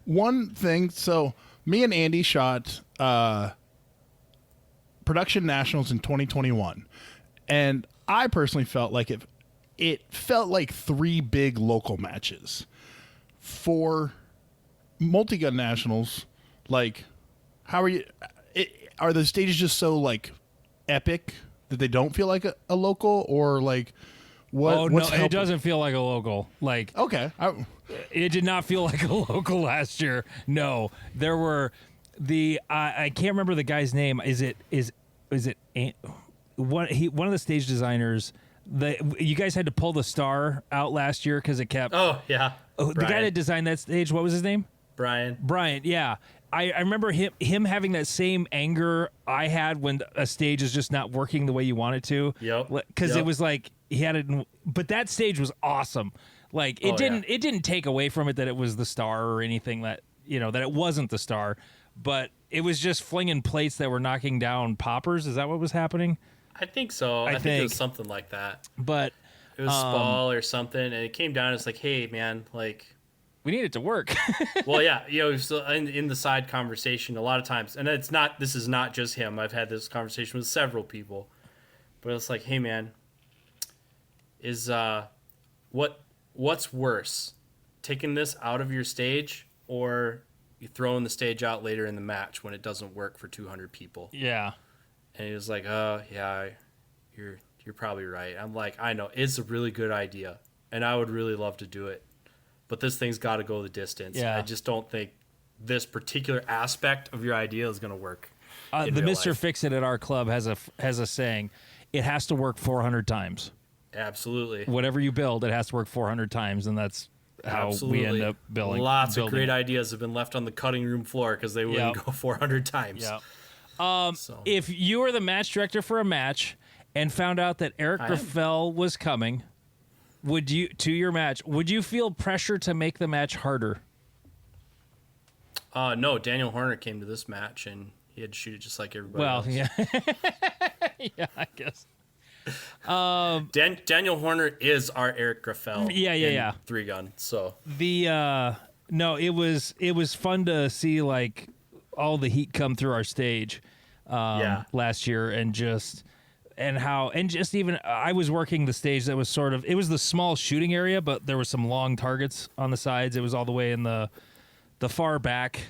One thing. So me and Andy shot Production Nationals in 2021, and I personally felt like it felt like three big local matches. for Multigun Nationals, like, how are you? Are the stages just so like epic that they don't feel like a local, or like what? Oh no, it doesn't feel like a local. Like okay, it did not feel like a local last year. No, there were I can't remember the guy's name. Is it one of the stage designers? You guys had to pull the star out last year because it kept. Oh yeah, the guy that designed that stage. What was his name? Brian. Yeah. I remember him having that same anger I had when a stage is just not working the way you want it to. Yep. Because it was like he had it, but that stage was awesome. Like it didn't take away from it that it was the star or anything that that it wasn't the star, but it was just flinging plates that were knocking down poppers. Is that what was happening? I think so. I think it was something like that. But it was Spall or something, and it came down. It's like, hey man, like. We need it to work. Well, yeah, so in the side conversation, a lot of times, and this is not just him. I've had this conversation with several people, but it's like, hey, man, is what's worse, taking this out of your stage or you throwing the stage out later in the match when it doesn't work for 200 people? Yeah. And he was like, oh, yeah, you're probably right. I'm like, I know, it's a really good idea, and I would really love to do it. But this thing's got to go the distance. Yeah. I just don't think this particular aspect of your idea is going to work. The Mr. Fix-It at our club has a saying, it has to work 400 times. Absolutely. Whatever you build, it has to work 400 times, and that's how we end up building. Lots of great ideas have been left on the cutting room floor because they wouldn't go 400 times. Yeah. If you were the match director for a match and found out that Eric Graffel was coming... would you feel pressure to make the match harder? No, Daniel Horner came to this match and he had to shoot it just like everybody else. Yeah. Yeah, I guess. Daniel Horner is our Eric Graffel. Yeah. 3-gun. So no, it was fun to see like all the heat come through our stage last year and just even I was working the stage that was it was the small shooting area, but there were some long targets on the sides. It was all the way in the far back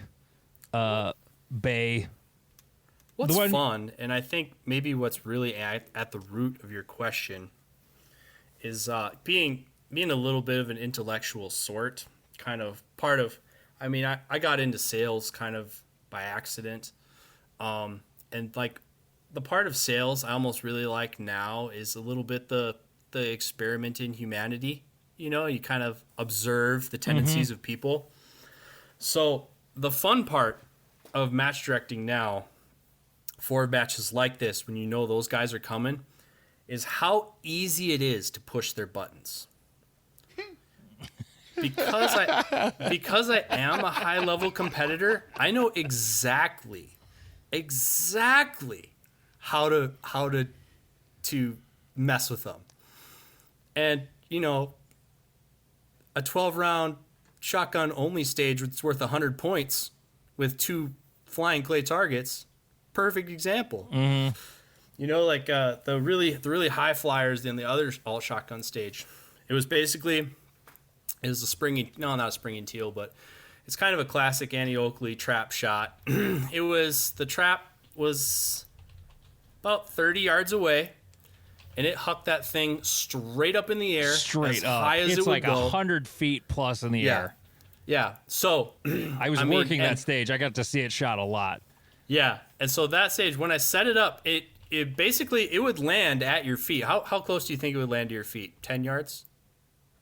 bay. What's fun, and I think maybe what's really at the root of your question is being a little bit of an intellectual sort, kind of part of. I mean, I got into sales kind of by accident, and like. The part of sales I almost really like now is a little bit the experiment in humanity. You kind of observe the tendencies of people. So the fun part of match directing now for matches like this, when you know those guys are coming, is how easy it is to push their buttons. Because I am a high level competitor, I know exactly how to mess with them. And, a 12-round shotgun only stage that's worth 100 points with 2 flying clay targets, perfect example. Mm-hmm. Like the really high flyers in the other all shotgun stage. It was a springy, no, not a springy teal, but it's kind of a classic Annie Oakley trap shot. The trap was about 30 yards away, and it hucked that thing straight up in the air, straight as high as it's it would like go. 100 feet plus in the air. Yeah. So I was working that stage. I got to see it shot a lot. Yeah, and so that stage, when I set it up, it basically would land at your feet. How close do you think it would land to your feet? 10 yards?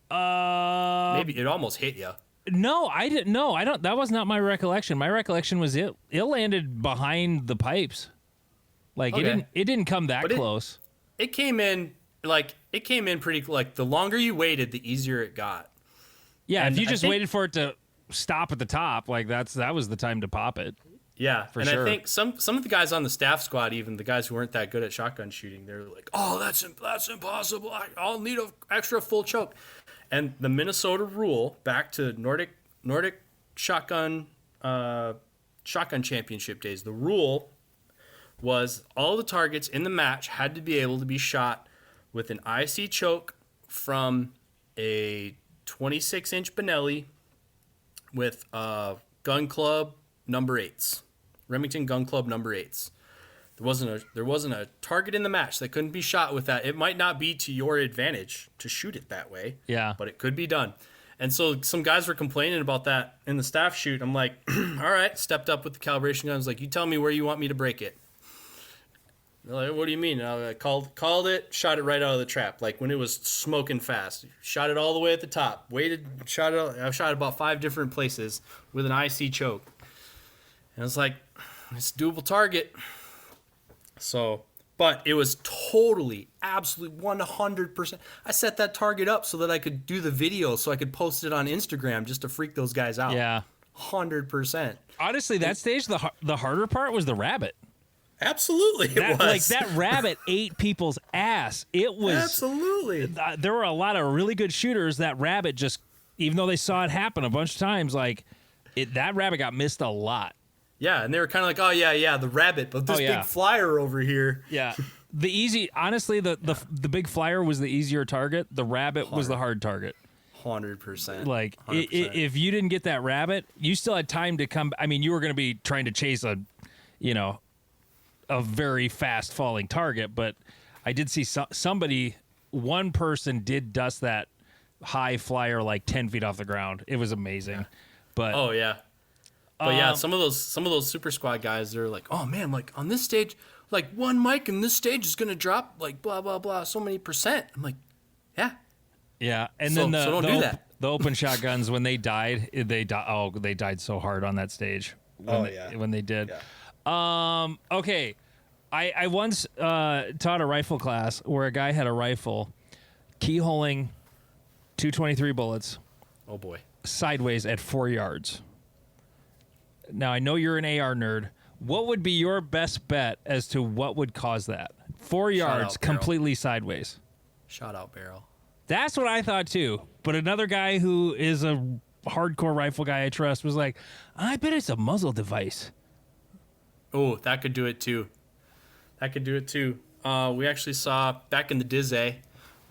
Maybe it almost hit you. No, I didn't. No, I don't. That was not my recollection. My recollection was it landed behind the pipes. Like okay. It didn't come that close. It came in pretty, like, the longer you waited, the easier it got. Yeah, and if you just waited for it to stop at the top, like that was the time to pop it. Yeah, for and sure. I think some of the guys on the staff squad, even the guys who weren't that good at shotgun shooting, they're like, "Oh, that's impossible. I'll need an extra full choke." And the Minnesota rule, back to Nordic shotgun championship days, the rule was all the targets in the match had to be able to be shot with an IC choke from a 26-inch Benelli with gun club number 8s, Remington gun club number 8s. There wasn't a target in the match that couldn't be shot with that. It might not be to your advantage to shoot it that way, Yeah. but it could be done. And so some guys were complaining about that in the staff shoot. I'm like, all right, stepped up with the calibration guns. Like, you tell me where you want me to break it. They're like, what do you mean? And I called it, shot it right out of the trap. Like when it was smoking fast, shot it all the way at the top. Waited, shot it. I've shot about 5 different places with an IC choke. And it's like, it's a doable target. So, but it was totally, absolutely 100%. I set that target up so that I could do the video, so I could post it on Instagram just to freak those guys out. Yeah. 100%. Honestly, that stage, the harder part was the rabbit. Absolutely, it was. Like, that rabbit ate people's ass. It was... Absolutely. There were a lot of really good shooters. That rabbit just, even though they saw it happen a bunch of times, like, that rabbit got missed a lot. Yeah, and they were kind of like, oh, yeah, the rabbit, but this big flyer over here. Yeah. Honestly, the big flyer was the easier target. The rabbit was the hard target. 100%. Like, 100%. If you didn't get that rabbit, you still had time to come. I mean, you were going to be trying to chase a very fast falling target, but I did see one person did dust that high flyer like 10 feet off the ground. It was amazing. But oh, yeah. But yeah, some of those super squad guys, they're like, oh man, like on this stage, like one mic in this stage is gonna drop like blah blah blah so many %. I'm like, yeah. Yeah, and So then don't do that. the open shotguns when they died, they died so hard on that stage. When they did. Yeah. Okay, I once taught a rifle class where a guy had a rifle, keyholing 223 bullets. Oh boy. Sideways at 4 yards. Now, I know you're an AR nerd. What would be your best bet as to what would cause that? 4 yards, completely sideways. Shot out barrel. That's what I thought, too. But another guy who is a hardcore rifle guy I trust was like, I bet it's a muzzle device. Oh, that could do it, too. We actually saw, back in the DIZ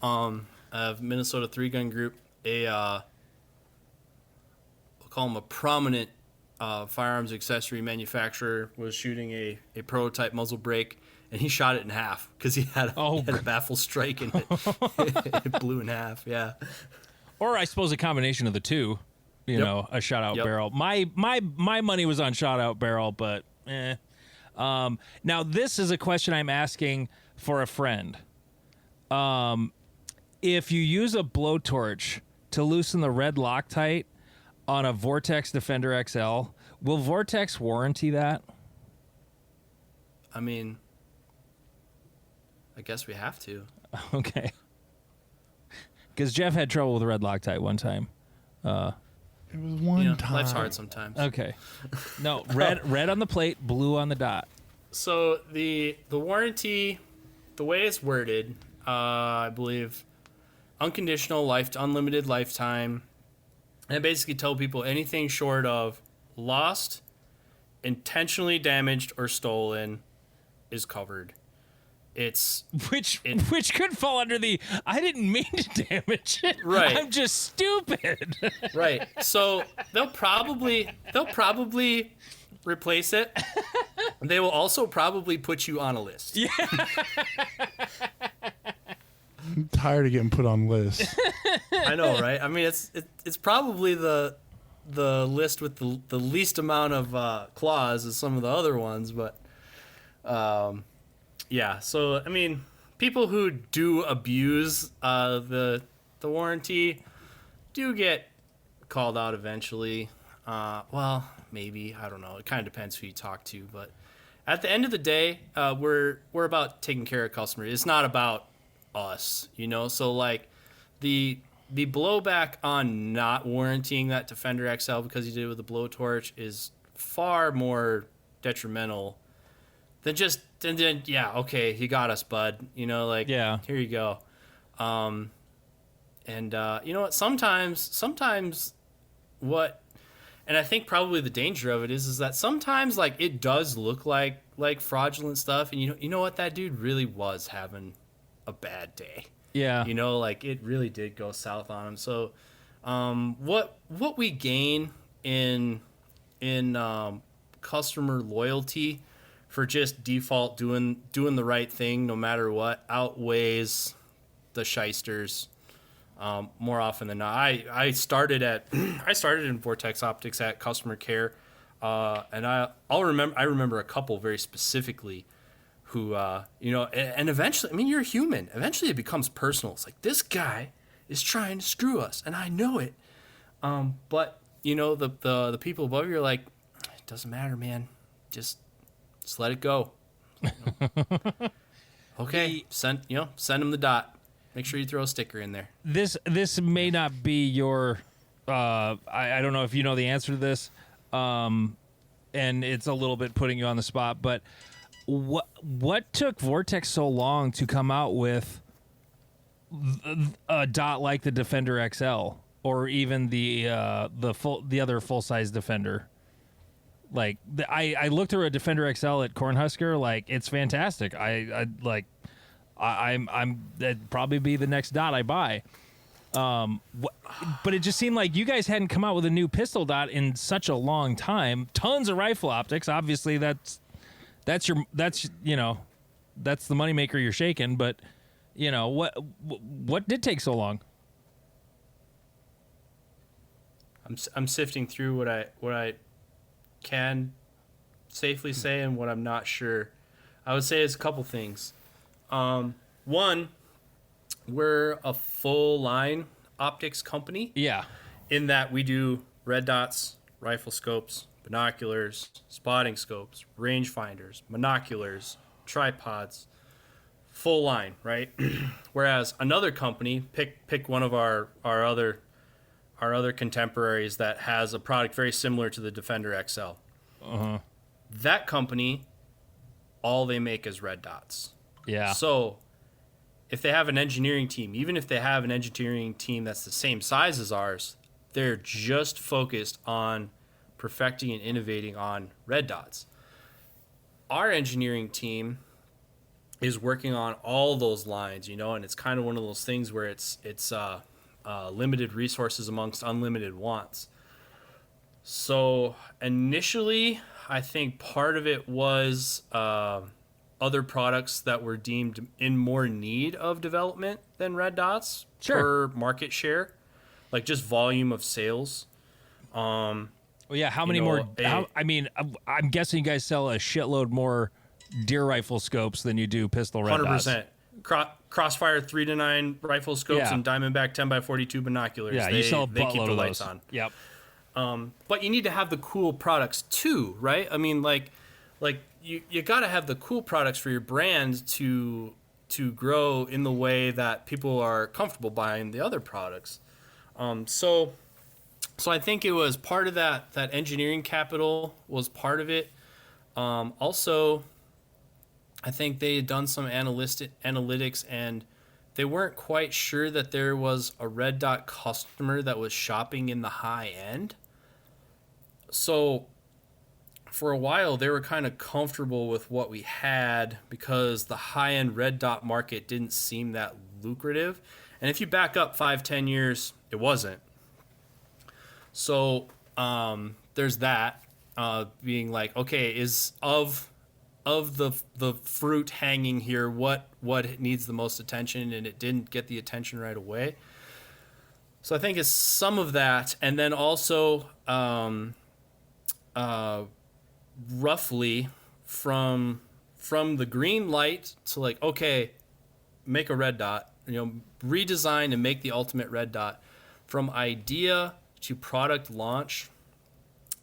of Minnesota 3-gun group, we'll call him a prominent firearms accessory manufacturer was shooting a prototype muzzle brake, and he shot it in half because he had a baffle strike in it. It blew in half, yeah. Or I suppose a combination of the two, a shot out barrel. My money was on shot out barrel, but now this is a question I'm asking for a friend. If you use a blowtorch to loosen the red Loctite on a Vortex Defender XL, will Vortex warranty that? I mean, I guess we have to. Okay. Because Jeff had trouble with red Loctite one time. It was one time. Life's hard sometimes. Okay. No, red on the plate, blue on the dot. So the warranty, the way it's worded, I believe, unconditional unlimited lifetime. And I basically tell people anything short of lost, intentionally damaged, or stolen is covered. Which could fall under the I didn't mean to damage it. Right. I'm just stupid. Right. So they'll probably replace it. They will also probably put you on a list. Yeah. I'm tired of getting put on lists. I know, right? I mean, it's probably the list with the least amount of clause as some of the other ones, but yeah. So I mean, people who do abuse the warranty do get called out eventually. Well, maybe, I don't know. It kind of depends who you talk to, but at the end of the day, we're about taking care of customers. It's not about us, So like the blowback on not warranting that Defender XL because you did it with a blowtorch is far more detrimental than just yeah, okay, you got us, bud. Yeah. Here you go. And you know what? Sometimes what, and I think probably the danger of it is that sometimes like it does look like fraudulent stuff, and you know what, that dude really was having a bad day. Yeah. Like it really did go south on him. So what we gain in customer loyalty for just default doing the right thing no matter what outweighs the shysters more often than not. I started in Vortex Optics at customer care, and I remember a couple very specifically who and eventually, I mean, you're human. Eventually, it becomes personal. It's like, this guy is trying to screw us, and I know it. But the people above you are like, it doesn't matter, man. Just let it go. Okay, send them the dot. Make sure you throw a sticker in there. This may not be your. I don't know if you know the answer to this, and it's a little bit putting you on the spot. But what took Vortex so long to come out with a dot like the Defender XL, or even the other full size Defender? Like I looked through a Defender XL at Cornhusker, like it's fantastic. That'd probably be the next dot I buy. But it just seemed like you guys hadn't come out with a new pistol dot in such a long time. Tons of rifle optics, obviously that's the moneymaker you're shaking. But what did take so long? I'm sifting through what I can safely say and what I'm not sure. I would say it's a couple things. One, we're a full line optics company. Yeah. In that we do red dots, rifle scopes, binoculars, spotting scopes, rangefinders, monoculars, tripods, full line, right? Whereas another company, pick one of our other contemporaries that has a product very similar to the Defender XL. Uh-huh. That company, all they make is red dots. Yeah. So if they have an engineering team, even if they have an engineering team that's the same size as ours, they're just focused on perfecting and innovating on red dots. Our engineering team is working on all those lines, and it's kind of one of those things where it's limited resources amongst unlimited wants. So initially, I think part of it was other products that were deemed in more need of development than red dots. Sure. Per market share, like just volume of sales. Well, yeah. How many more? I'm guessing you guys sell a shitload more deer rifle scopes than you do pistol red dots. 100%. Crossfire 3-9 rifle scopes and Diamondback 10x42 binoculars. Yeah, you sell a they keep buttload the of lights those. on. Yep. But you need to have the cool products too, right? I mean, like you got to have the cool products for your brand to grow in the way that people are comfortable buying the other products. So I think it was part of that engineering capital was part of it. Also, I think they had done some analytics, and they weren't quite sure that there was a red dot customer that was shopping in the high end. So for a while, they were kind of comfortable with what we had because the high-end red dot market didn't seem that lucrative. And if you back up 5-10 years, it wasn't. So there's that being like, okay, is of the fruit hanging here, what needs the most attention, and it didn't get the attention right away. So I think it's some of that, and then also roughly from the green light to like, okay, make a red dot, redesign and make the ultimate red dot, from idea to product launch.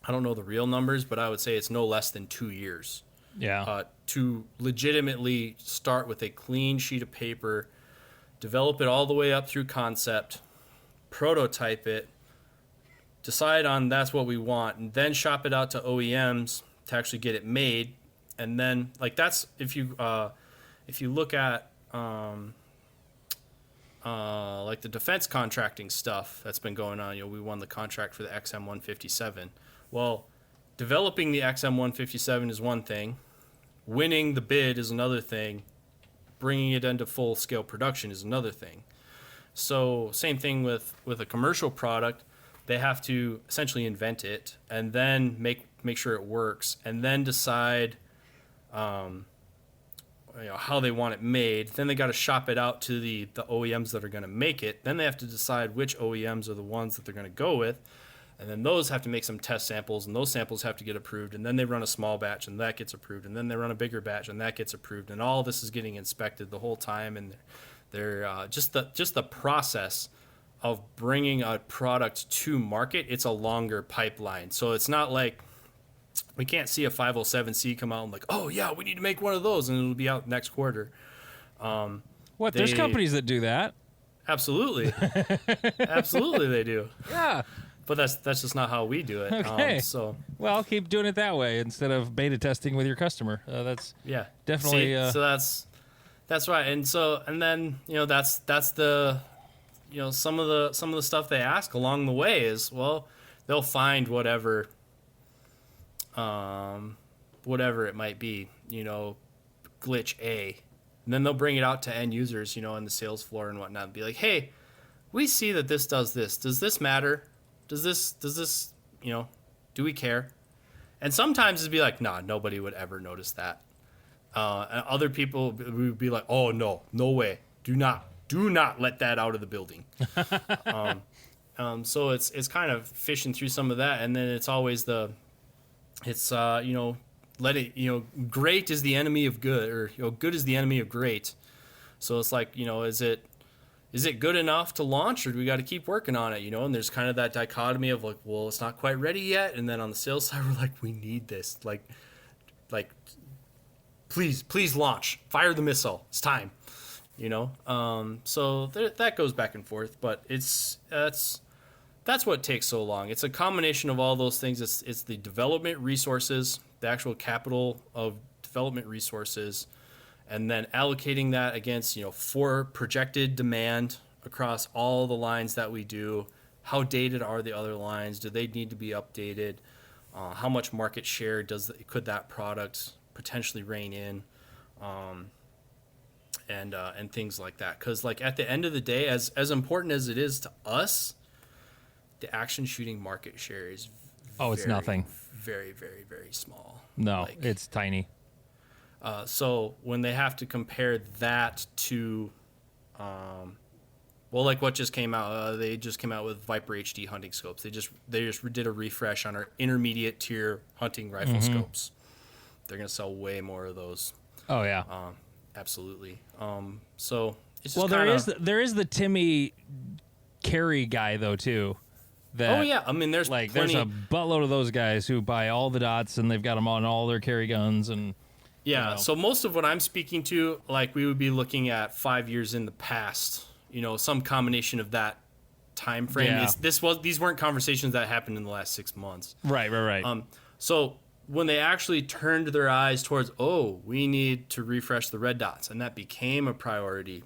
I don't know the real numbers, but I would say it's no less than 2 years. Yeah. To legitimately start with a clean sheet of paper, develop it all the way up through concept, prototype it, decide on that's what we want, and then shop it out to OEMs to actually get it made. And then like that's if you look at like the defense contracting stuff that's been going on, we won the contract for the XM157. Well, developing the XM157 is one thing. Winning the bid is another thing. Bringing it into full-scale production is another thing. So same thing with a commercial product. they have to essentially invent it and then make sure it works, and then decide how they want it made. Then they got to shop it out to the OEMs that are going to make it. Then they have to decide which OEMs are the ones that they're going to go with. And then those have to make some test samples, and those samples have to get approved. And then they run a small batch, and that gets approved. And then they run a bigger batch, and that gets approved. And all this is getting inspected the whole time. And they're just the process of bringing a product to market. It's a longer pipeline. So it's not like we can't see a 507C come out and like, oh yeah, we need to make one of those, and it'll be out next quarter. There's companies that do that. Absolutely. Absolutely they do. Yeah. But that's just not how we do it. Okay. Well, keep doing it that way instead of beta testing with your customer. That's definitely. See, so that's right. And then that's the some of the stuff they ask along the way is, well, they'll find whatever it might be, glitch A, and then they'll bring it out to end users, in the sales floor and whatnot, and be like, hey, we see that this does this. Does this matter? Does this, do we care? And sometimes it'd be like, nah, nobody would ever notice that. And other people would be like, oh, no way. Do not let that out of the building. So it's kind of fishing through some of that. And then it's always great is the enemy of good, or, good is the enemy of great. So it's like, is it good enough to launch, or do we got to keep working on it? And there's kind of that dichotomy of like, well, it's not quite ready yet. And then on the sales side, we're like, we need this. Like, please launch, fire the missile. It's time, So that goes back and forth, but that's what takes so long. It's a combination of all those things. It's the development resources, the actual capital of development resources, and then allocating that against, for projected demand across all the lines that we do. How dated are the other lines? Do they need to be updated? How much market share could that product potentially rein in? And things like that. Because like at the end of the day, as important as it is to us, the action shooting market share is it's nothing. Very, very, very small. No, it's tiny. So when they have to compare that to, like what just came out, they just came out with Viper HD hunting scopes. They just did a refresh on our intermediate tier hunting rifle scopes. They're gonna sell way more of those. Oh yeah, absolutely. So it's just there is the Timmy carry guy though too. I mean, there's a buttload of those guys who buy all the dots and they've got them on all their carry guns and. Yeah, so most of what I'm speaking to, like we would be looking at 5 years in the past, some combination of that time frame. Yeah. These weren't conversations that happened in the last 6 months. Right. So when they actually turned their eyes towards, we need to refresh the red dots, and that became a priority.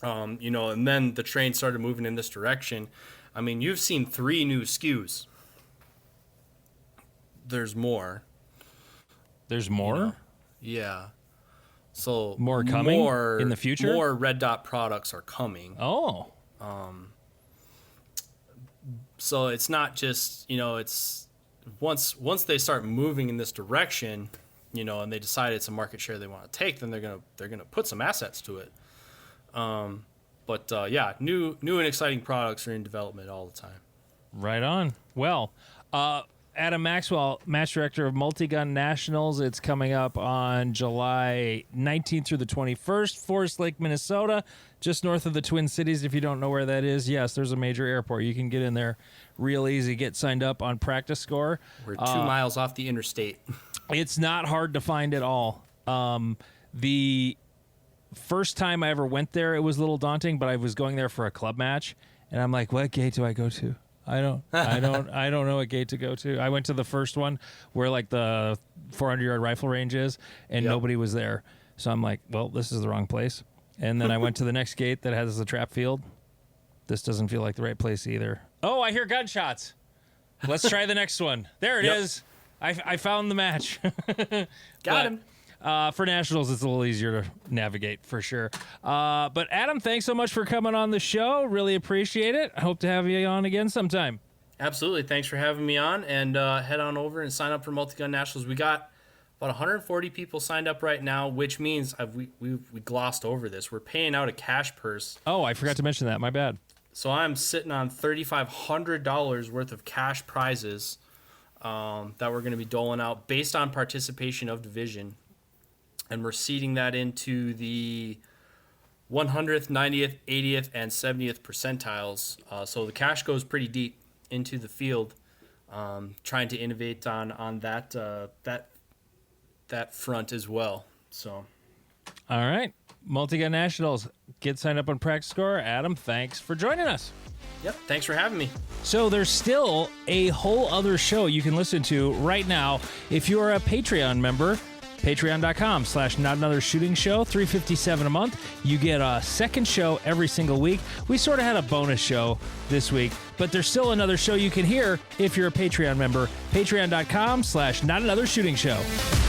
And then the train started moving in this direction. I mean, you've seen 3 new SKUs. There's more. There's more? Yeah. So more coming in the future? More red dot products are coming. Oh. So it's not just, it's once they start moving in this direction, and they decide it's a market share they want to take, then they're going to put some assets to it. But new and exciting products are in development all the time. Right on. Well, Adam Maxwell, Match Director of Multigun Nationals. It's coming up on July 19th through the 21st, Forest Lake, Minnesota, just north of the Twin Cities. If you don't know where that is, yes, there's a major airport. You can get in there real easy. Get signed up on Practice Score. We're 2 miles off the interstate. It's not hard to find at all. The first time I ever went there, it was a little daunting, but I was going there for a club match, and I'm like, what gate do I go to? I don't know what gate to go to. I went to the first one where like the 400-yard rifle range is, and nobody was there. So I'm like, well, this is the wrong place. And then I went to the next gate that has the trap field. This doesn't feel like the right place either. Oh, I hear gunshots. Let's try the next one. There it is. I found the match. Got him. For Nationals, it's a little easier to navigate for sure. But Adam, thanks so much for coming on the show. Really appreciate it. I hope to have you on again sometime. Absolutely. Thanks for having me on, and head on over and sign up for Multigun Nationals. We got about 140 people signed up right now, which means we glossed over this. We're paying out a cash purse. Oh, I forgot to mention that. My bad. So I'm sitting on $3,500 worth of cash prizes that we're going to be doling out based on participation of division. And we're seeding that into the 100th, 90th, 80th, and 70th percentiles. So the cash goes pretty deep into the field, trying to innovate on that front as well. So, All right. Multigun Nationals. Get signed up on Practice Score. Adam, thanks for joining us. yep. Thanks for having me. So there's still a whole other show you can listen to right now if you're a Patreon member. Patreon.com/NotAnotherShootingShow, $3.57 a month. You get a second show every single week. We sort of had a bonus show this week, but there's still another show you can hear if you're a Patreon member. Patreon.com/NotAnotherShootingShow.